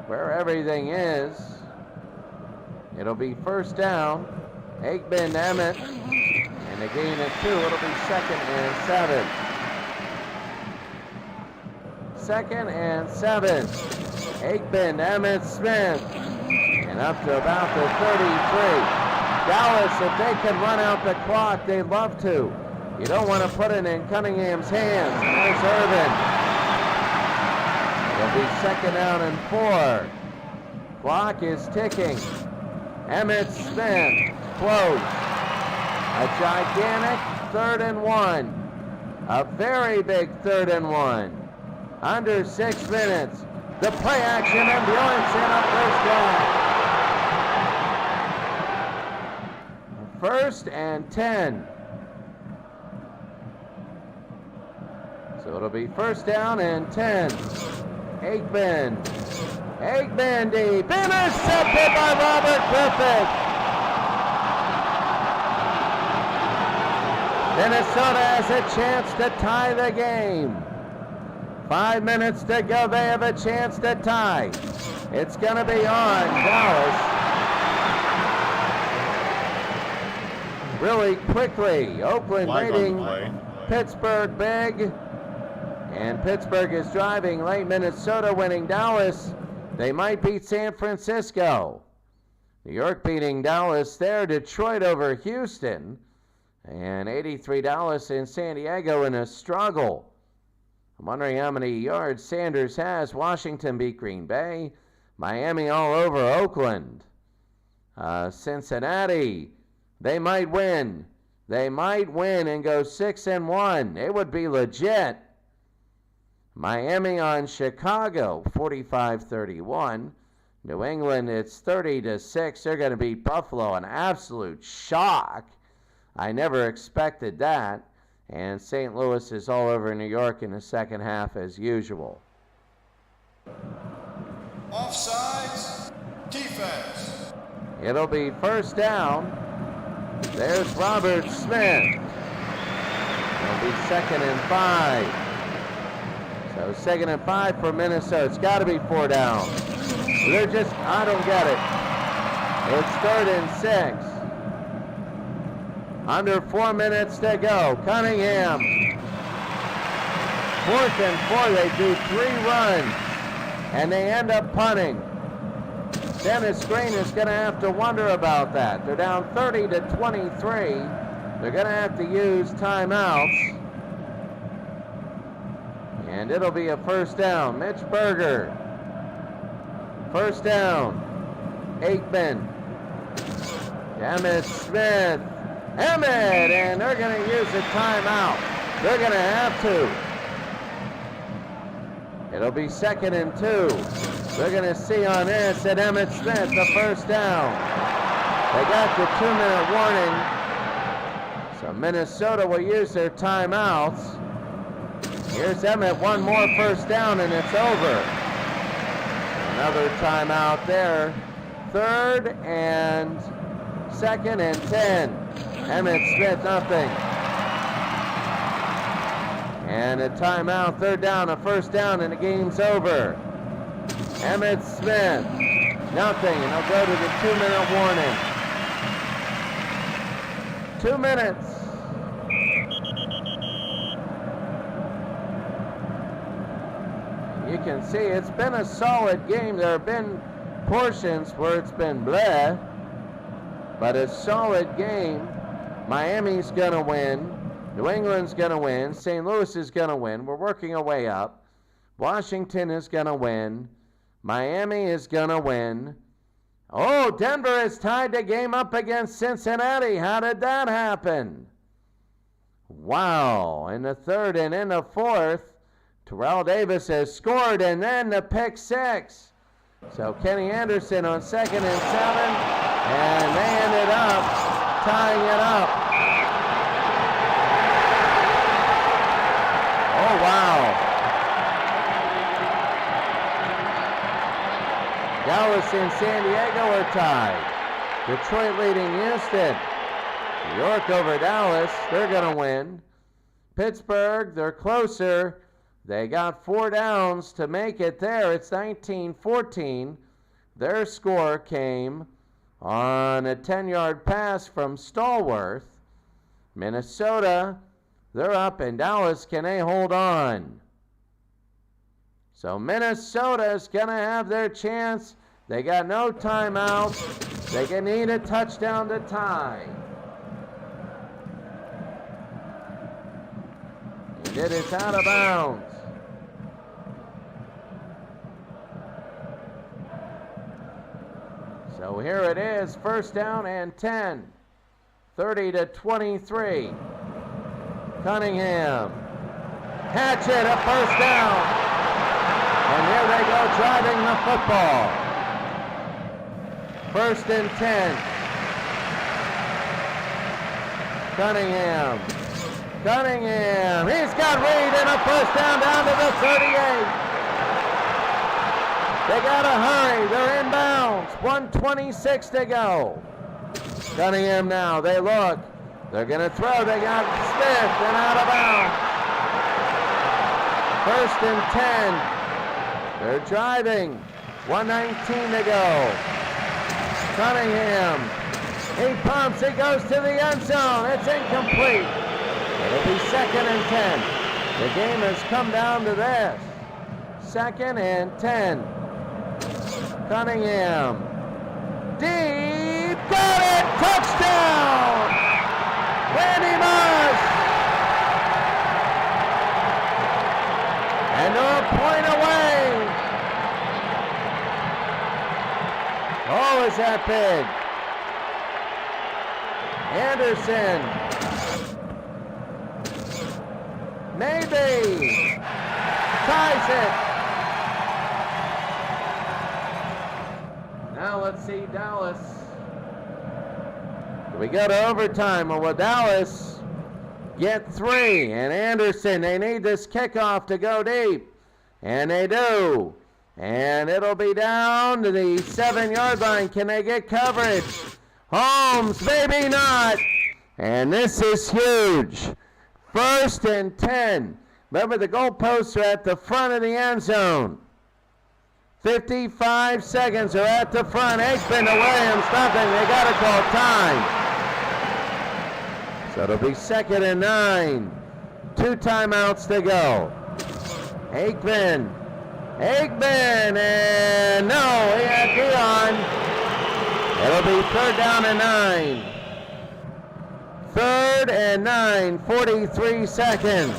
where everything is. It'll be 1st down. Aikman, Emmett, and a gain of 2. It'll be 2nd and 7. 2nd and 7. Aikman, Emmett Smith, and up to about the 33. Dallas, if they can run out the clock, they'd love to. You don't want to put it in Cunningham's hands. There's Irvin. It'll be 2nd down and 4. Clock is ticking. Emmett Smith, close. A gigantic 3rd and 1. A very big 3rd and 1. Under 6 minutes. The play action and Bjornson up 1st down. 1st and 10. So it'll be 1st down and 10. Aikman. Aikman deep. Intercepted by Robert Griffith. Minnesota has a chance to tie the game. 5 minutes to go. They have a chance to tie. It's going to be on Dallas. Really quickly. Oakland leading Pittsburgh big. And Pittsburgh is driving late. Minnesota winning Dallas. They might beat San Francisco. New York beating Dallas there. Detroit over Houston. And 83 Dallas in San Diego in a struggle. I'm wondering how many yards Sanders has. Washington beat Green Bay. Miami all over Oakland. Cincinnati, they might win. They might win and go 6-1. It would be legit. Miami on Chicago, 45-31. New England, it's 30-6. They're going to beat Buffalo, an absolute shock. I never expected that. And St. Louis is all over New York in the second half as usual. Offsides, defense. It'll be 1st down. There's Robert Smith. It'll be 2nd and 5. So 2nd and 5 for Minnesota. It's got to be 4 down. They're just, I don't get it. It's 3rd and 6. Under 4 minutes to go. Cunningham. 4th and 4. They do 3 runs. And they end up punting. Dennis Green is going to have to wonder about that. They're down 30-23. They're going to have to use timeouts. And it'll be a 1st down. Mitch Berger. 1st down. Aikman. Emmett Smith. Emmett, and they're going to use a timeout. They're going to have to. It'll be 2nd and 2. They're going to see on this that Emmett Smith, the 1st down. They got the 2-minute warning. So Minnesota will use their timeouts. Here's Emmett, one more 1st down, and it's over. Another timeout there. 3rd and 2nd and 10. Emmett Smith, nothing. And a timeout, 3rd down, a 1st down, and the game's over. Emmett Smith, nothing, and they'll go to the 2-minute warning. 2 minutes. You can see it's been a solid game. There have been portions where it's been bleh, but a solid game. Miami's going to win. New England's going to win. St. Louis is going to win. We're working our way up. Washington is going to win. Miami is going to win. Oh, Denver has tied the game up against Cincinnati. How did that happen? Wow. In the 3rd and in the 4th, Terrell Davis has scored, and then the pick six. So Kenny Anderson on 2nd and 7, and they ended up tying it up. Oh, wow. Dallas and San Diego are tied. Detroit leading Houston. New York over Dallas, they're going to win. Pittsburgh, they're closer. They got 4 downs to make it there. It's 19-14. Their score came on a 10-yard pass from Stallworth. Minnesota, they're up, and Dallas, can they hold on? So Minnesota is going to have their chance. They got no timeouts. They can need a touchdown to tie. And it is out of bounds. So here it is, 1st down and 10. 30-23. Cunningham. Hatchet, a 1st down. And here they go driving the football. 1st and 10. Cunningham. He's got Reed and a 1st down to the 38. They gotta hurry, they're inbounds. 1:26 to go. Cunningham now, they look. They're gonna throw, they got Smith and out of bounds. 1st and 10. They're driving. 1:19 to go. Cunningham. He pumps, he goes to the end zone. It's incomplete. It'll be 2nd and 10. The game has come down to this. 2nd and 10. Cunningham. Deep. Got it. Touchdown. Randy Moss. And they're a point away. Oh, is that big? Anderson. Maybe. Ties it. Now let's see Dallas. Do we go to overtime, or will Dallas get 3? And Anderson, they need this kickoff to go deep. And they do. And it'll be down to the 7-yard line. Can they get coverage? Holmes, maybe not. And this is huge. 1st and 10. Remember, the goalposts are at the front of the end zone. 55 seconds are at the front. Aikman to Williams, nothing. They got to call time. So it'll be 2nd and 9. 2 timeouts to go. Aikman, and no, he had Dion. It'll be 3rd down and 9. 3rd and 9, 43 seconds.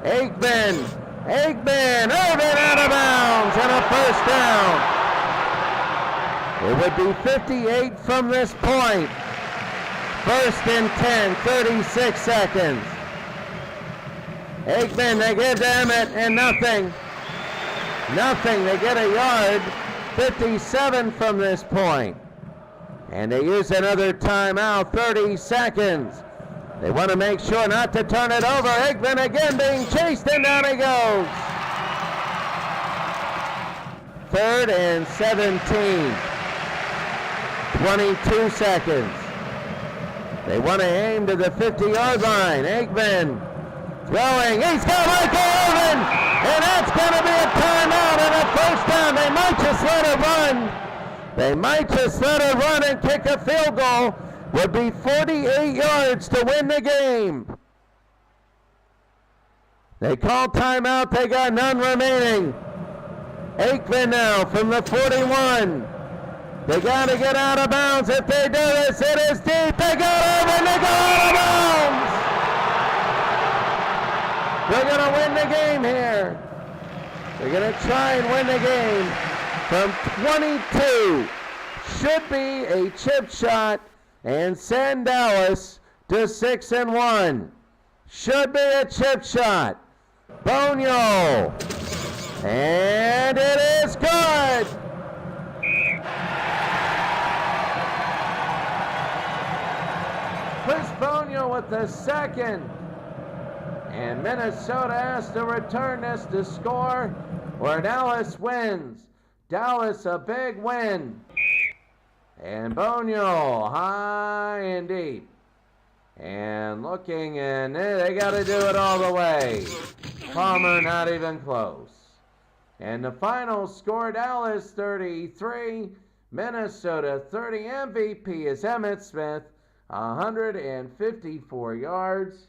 Aikman, Irvin out of bounds and a 1st down. It would be 58 from this point. 1st and 10, 36 seconds. Aikman, they give to Emmett and nothing. They get a yard. 57 from this point. And they use another timeout, 30 seconds. They want to make sure not to turn it over. Aikman again being chased, and down he goes. 3rd and 17. 22 seconds. They want to aim to the 50-yard line. Aikman throwing. He's got Michael Irvin, and that's going to be a timeout and a 1st down. They might just let it run and kick a field goal. Would be 48 yards to win the game. They call timeout. They got none remaining. Aikman now from the 41. They got to get out of bounds. If they do this, it is deep. They got Irvin. They go out of bounds. They're going to win the game here. They're going to try and win the game from 22. Should be a chip shot and send Dallas to 6-1. Should be a chip shot. Bonio. And it is good. Chris Bonio with the second. And Minnesota has to return this to score, where Dallas wins. Dallas a big win. And Bonio high and deep. And looking, and they got to do it all the way. Palmer not even close. And the final score, Dallas 33, Minnesota 30. MVP is Emmitt Smith, 154 yards.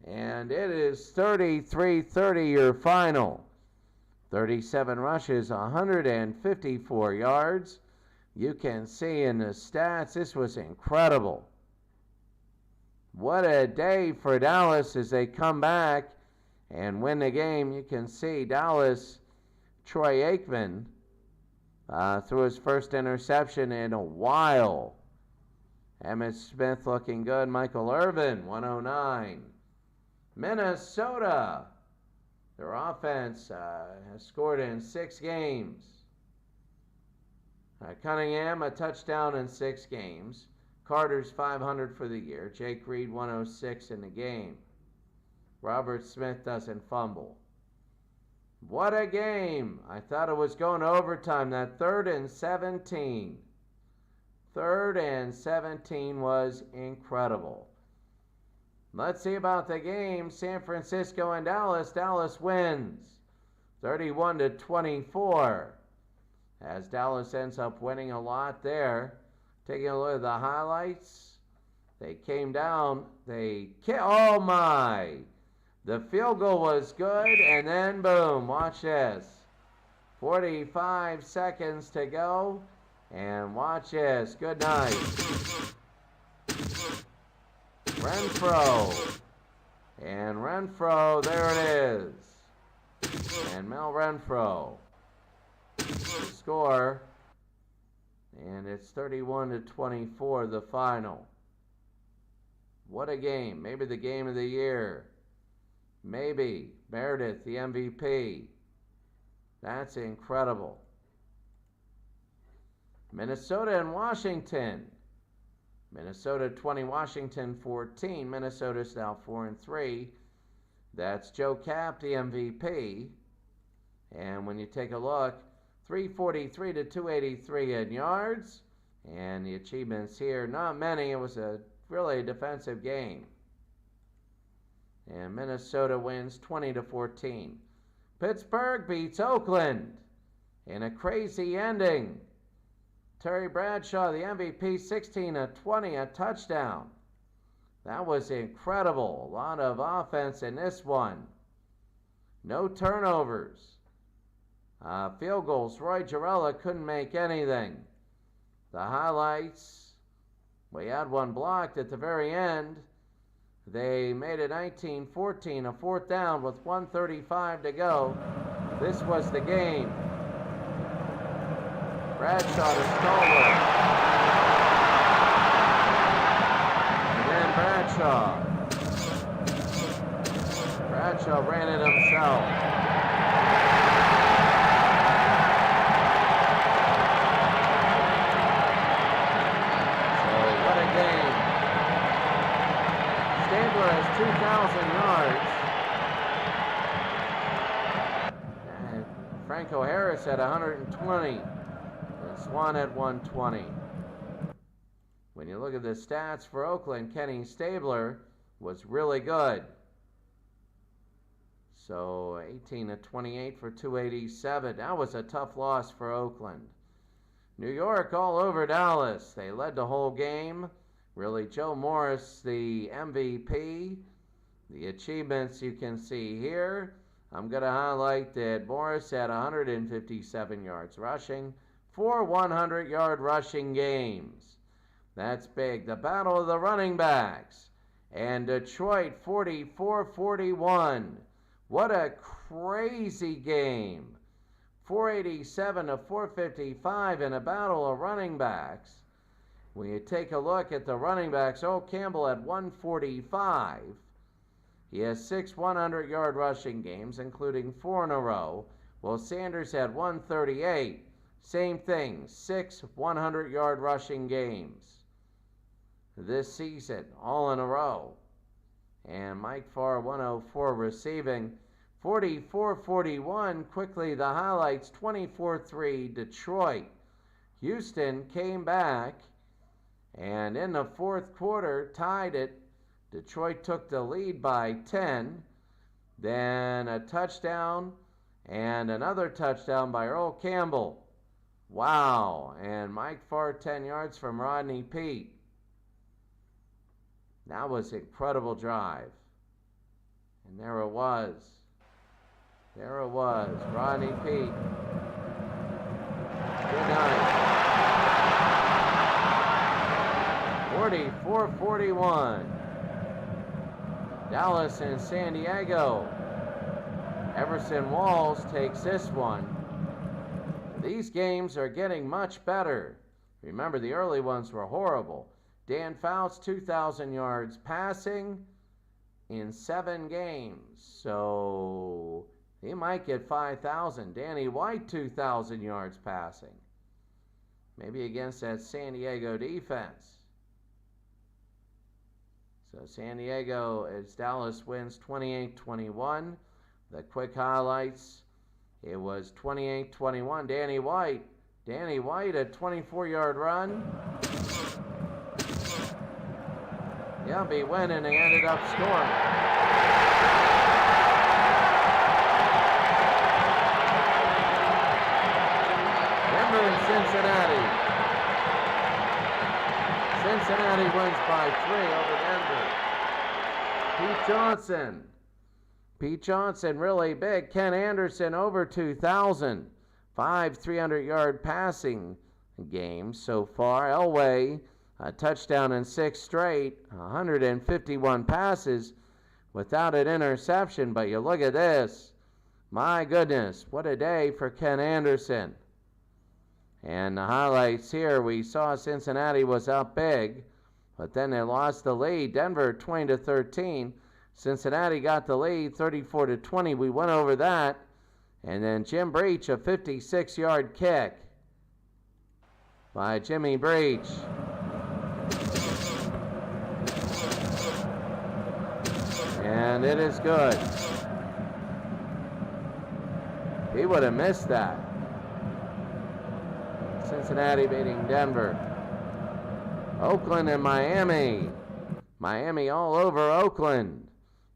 And it is 33-30 your final. 37 rushes, 154 yards. You can see in the stats, this was incredible. What a day for Dallas as they come back and win the game. You can see Dallas, Troy Aikman, threw his first interception in a while. Emmitt Smith looking good. Michael Irvin, 109. Minnesota, their offense has scored in 6 games. Cunningham, a touchdown in 6 games. Carter's 500 for the year. Jake Reed, 106 in the game. Robert Smith doesn't fumble. What a game. I thought it was going to overtime. That 3rd and 17. 3rd and 17 was incredible. Let's see about the game. San Francisco and Dallas. Dallas wins 31-24. As Dallas ends up winning a lot there. Taking a look at the highlights. They came down. Oh my. The field goal was good, and then boom. Watch this. 45 seconds to go. And watch this. Good night. Renfro. And Renfro, there it is. And Mel Renfro. Score. And it's 31-24, the final. What a game. Maybe the game of the year. Maybe. Meredith, the MVP. That's incredible. Minnesota and Washington. Minnesota 20, Washington 14. Minnesota's now 4-3. That's Joe Cap, the MVP. And when you take a look, 343-283 in yards. And the achievements here, not many. It was a really defensive game. And Minnesota wins 20-14. Pittsburgh beats Oakland in a crazy ending. Terry Bradshaw, the MVP, 16-20, a touchdown. That was incredible. A lot of offense in this one. No turnovers. Field goals, Roy Girella couldn't make anything. The highlights, we had one blocked at the very end. They made it 19-14, a 4th down with 1:35 to go. This was the game. Bradshaw to Stallworth. And then Bradshaw ran it himself. So what a game. Stabler has 2,000 yards. And Franco Harris had 120. Swan at 120. When you look at the stats for Oakland, Kenny Stabler was really good. So 18-28 for 287. That was a tough loss for Oakland. New York all over Dallas. They led the whole game. Really, Joe Morris, the MVP. The achievements you can see here. I'm going to highlight that Morris had 157 yards rushing. 4 100-yard rushing games. That's big. The battle of the running backs. And Detroit 44-41. What a crazy game. 487 to 455 in a battle of running backs. When you take a look at the running backs, Earl Campbell at 145. He has 6 100-yard rushing games, including 4 in a row. Well, Sanders had 138. Same thing, 6 100-yard rushing games this season, all in a row. And Mike Farr, 104 receiving. 44-41, quickly the highlights, 24-3 Detroit. Houston came back, and in the fourth quarter, tied it. Detroit took the lead by 10. Then a touchdown and another touchdown by Earl Campbell. Wow. And Mike Farr, 10 yards from Rodney Peete. That was an incredible drive. And there it was. There it was. Rodney Peete. Good night. 44-41. Dallas and San Diego. Everson Walls takes this one. These games are getting much better. Remember, the early ones were horrible. Dan Fouts, 2,000 yards passing in 7 games. So he might get 5,000. Danny White, 2,000 yards passing. Maybe against that San Diego defense. So San Diego, as Dallas wins 28-21. The quick highlights, it was 28-21. Danny White, a 24-yard run. Yep, he went and they ended up scoring. Denver and Cincinnati. Cincinnati wins by 3 over Denver. Pete Johnson. Pete Johnson really big. Ken Anderson over 2,000. 5 300-yard passing games so far. Elway, a touchdown in 6 straight. 151 passes without an interception. But you look at this. My goodness, what a day for Ken Anderson. And the highlights here, we saw Cincinnati was up big, but then they lost the lead. Denver 20-13. Cincinnati got the lead 34-20. We went over that. And then Jim Breach, a 56-yard kick by Jimmy Breach. And it is good. He would have missed that. Cincinnati beating Denver. Oakland and Miami. Miami all over Oakland.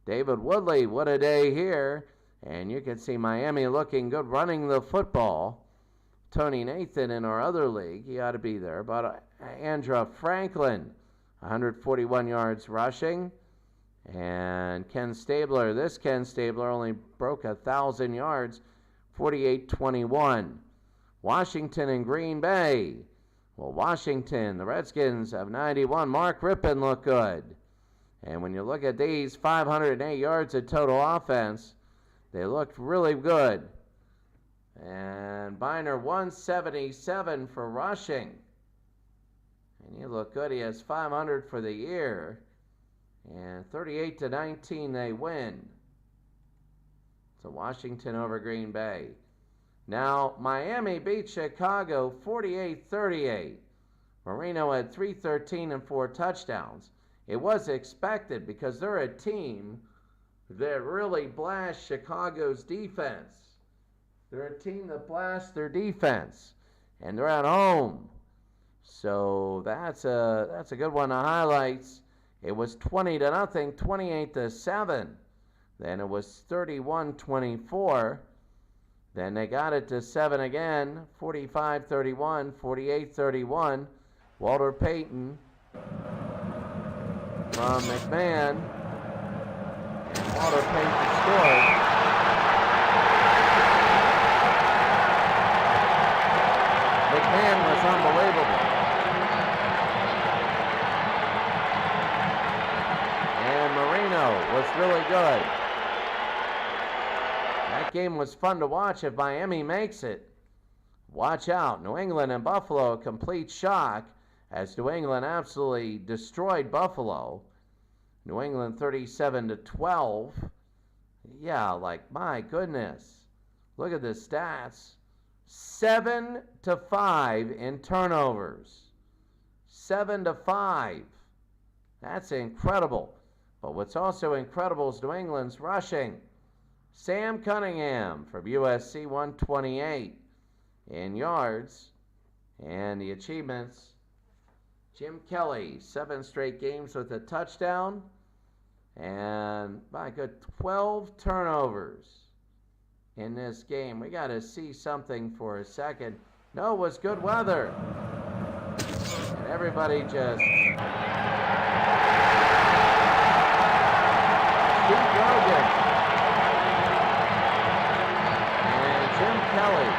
David Woodley, what a day here. And you can see Miami looking good running the football. Tony Nathan in our other league, he ought to be there. But Andra Franklin, 141 yards rushing. And Ken Stabler, this Ken Stabler only broke 1,000 yards, 48-21. Washington and Green Bay. Well, Washington, the Redskins have 91. Mark Rippon looked good. And when you look at these, 508 yards of total offense, they looked really good. And Biner, 177 for rushing. And he looked good. He has 500 for the year. And 38-19 they win. So Washington over Green Bay. Now, Miami beat Chicago 48-38. Marino had 313 and 4 touchdowns. It was expected because they're a team that really blasts Chicago's defense. They're a team that blasts their defense, and they're at home. So that's a good one of highlights. It was 20-0, 28-7. Then it was 31-24. Then they got it to 7 again, 45-31, 48-31. Walter Payton from McMahon. And Walter Payton scored. McMahon was unbelievable. And Marino was really good. That game was fun to watch. If Miami makes it, watch out. New England and Buffalo, a complete shock as New England absolutely destroyed Buffalo. New England 37-12. Yeah, like, my goodness. Look at the stats. 7-5 in turnovers. 7-5. That's incredible. But what's also incredible is New England's rushing. Sam Cunningham from USC, 128 in yards. And the achievements, Jim Kelly, 7 straight games with a touchdown. And, my good, 12 turnovers in this game. We got to see something for a second. No, it was good weather. And everybody just... Steve Rogan and Jim Kelly.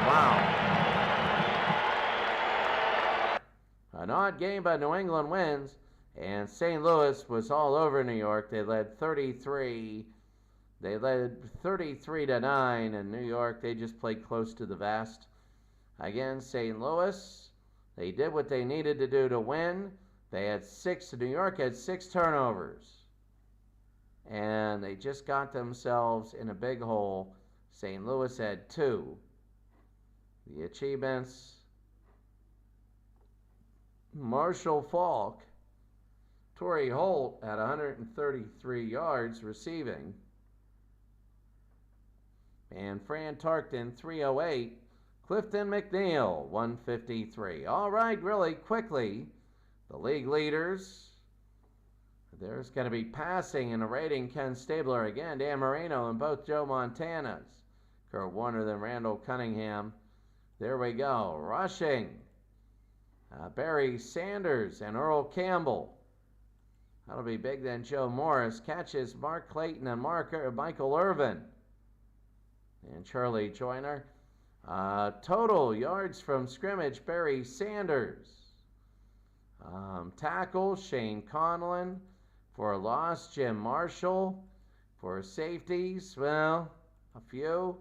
Wow. An odd game, but New England wins. And St. Louis was all over New York. They led 33. They led 33-9. And New York, they just played close to the vest. Again, St. Louis, they did what they needed to do to win. They had 6. New York had 6 turnovers. And they just got themselves in a big hole. St. Louis had 2. The achievements, Marshall Faulk, Torrey Holt at 133 yards receiving. And Fran Tarkton, 308. Clifton McNeil, 153. All right, really quickly, the league leaders. There's going to be passing in a rating. Ken Stabler again. Dan Marino and both Joe Montanas. Kurt Warner, then Randall Cunningham. There we go. Rushing. Barry Sanders and Earl Campbell. That'll be big then. Joe Morris. Catches Mark Clayton and Michael Irvin. And Charlie Joyner. Total yards from scrimmage, Barry Sanders. Tackle, Shane Conlon. For a loss, Jim Marshall. For safeties, well, a few.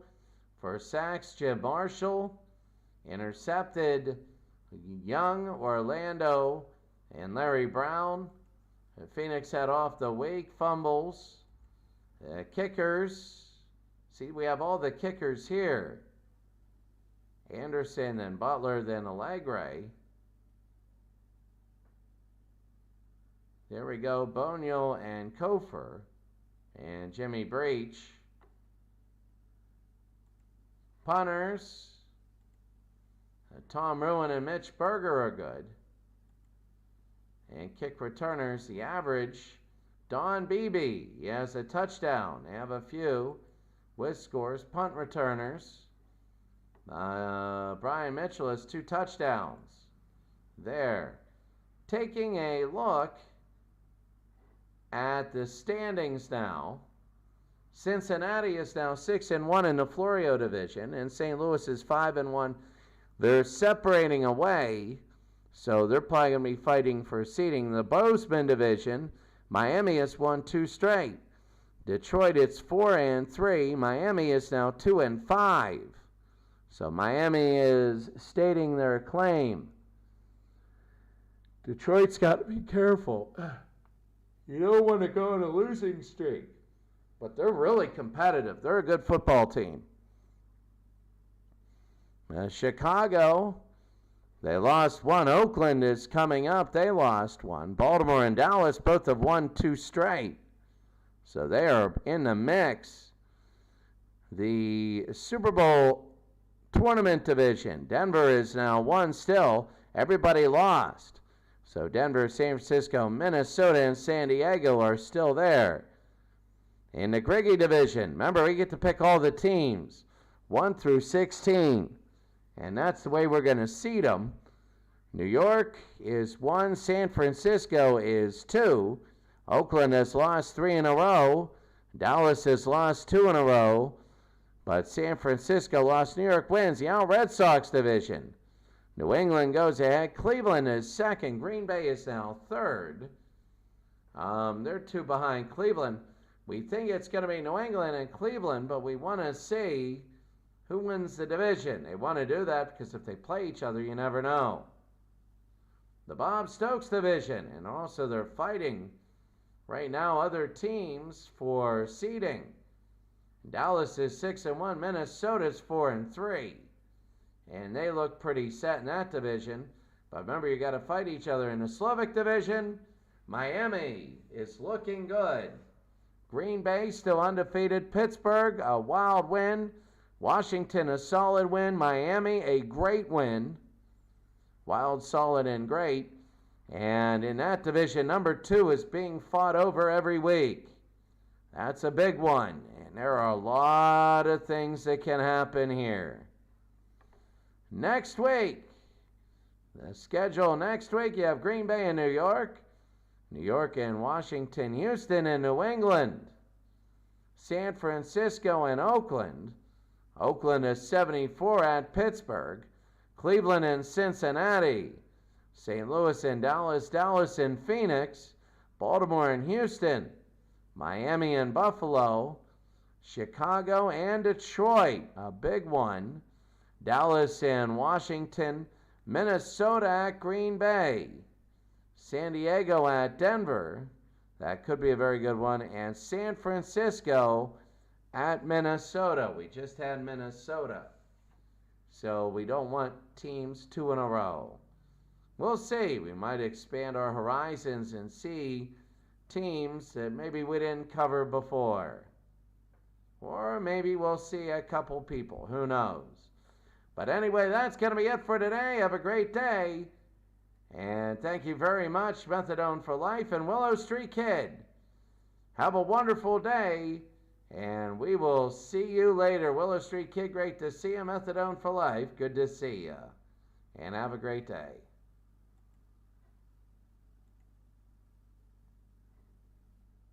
For sacks, Jim Marshall. Intercepted, Young, Orlando, and Larry Brown. Phoenix had off the week. Fumbles. Kickers. See, we have all the kickers here. Anderson, then Butler, then Allegre. There we go. Boniel and Kofer. And Jimmy Breach. Punters. Tom Ruin and Mitch Berger are good. And kick returners, the average, Don Beebe. He has a touchdown. They have a few with scores. Punt returners. Brian Mitchell has 2 touchdowns. There. Taking a look at the standings now. Cincinnati is now 6-1 in the Florio division, and St. Louis is 5-1. They're separating away, so they're probably going to be fighting for seeding. The Bozeman division, Miami has won 2 straight. Detroit, it's 4-3. Miami is now 2-5. So Miami is stating their claim. Detroit's got to be careful. You don't want to go on a losing streak. But they're really competitive. They're a good football team. Chicago, they lost 1. Oakland is coming up. They lost 1. Baltimore and Dallas both have won 2 straight. So they are in the mix. The Super Bowl tournament division. Denver is now 1 still. Everybody lost. So Denver, San Francisco, Minnesota, and San Diego are still there. In the Griggy division, remember, we get to pick all the teams, 1 through 16. And that's the way we're going to seed them. New York is 1. San Francisco is 2. Oakland has lost 3 in a row. Dallas has lost 2 in a row. But San Francisco lost. New York wins the Red Sox division. New England goes ahead. Cleveland is 2nd. Green Bay is now 3rd. They're 2 behind Cleveland. We think it's going to be New England and Cleveland, but we want to see who wins the division. They want to do that because if they play each other, you never know. The Bob Stokes division, and also they're fighting right now other teams for seeding. Dallas is 6-1, Minnesota's 4-3, and they look pretty set in that division. But remember, you got to fight each other in the Slovak division. Miami is looking good. Green Bay still undefeated. Pittsburgh, a wild win. Washington, a solid win. Miami, a great win. Wild, solid, and great. And in that division, number 2 is being fought over every week. That's a big one. And there are a lot of things that can happen here. Next week, the schedule next week, you have Green Bay and New York. New York and Washington, Houston and New England, San Francisco and Oakland. Oakland is 74 at Pittsburgh. Cleveland and Cincinnati. St. Louis and Dallas. Dallas and Phoenix. Baltimore and Houston. Miami and Buffalo. Chicago and Detroit, a big one. Dallas and Washington. Minnesota at Green Bay. San Diego at Denver. That could be a very good one. And San Francisco at Minnesota. We just had Minnesota. So we don't want teams 2 in a row. We'll see. We might expand our horizons and see teams that maybe we didn't cover before. Or maybe we'll see a couple people. Who knows? But anyway, that's going to be it for today. Have a great day. And thank you very much, Methadone for Life and Willow Street Kid. Have a wonderful day, and we will see you later. Willow Street Kid, great to see you. Methadone for Life, good to see you. And have a great day.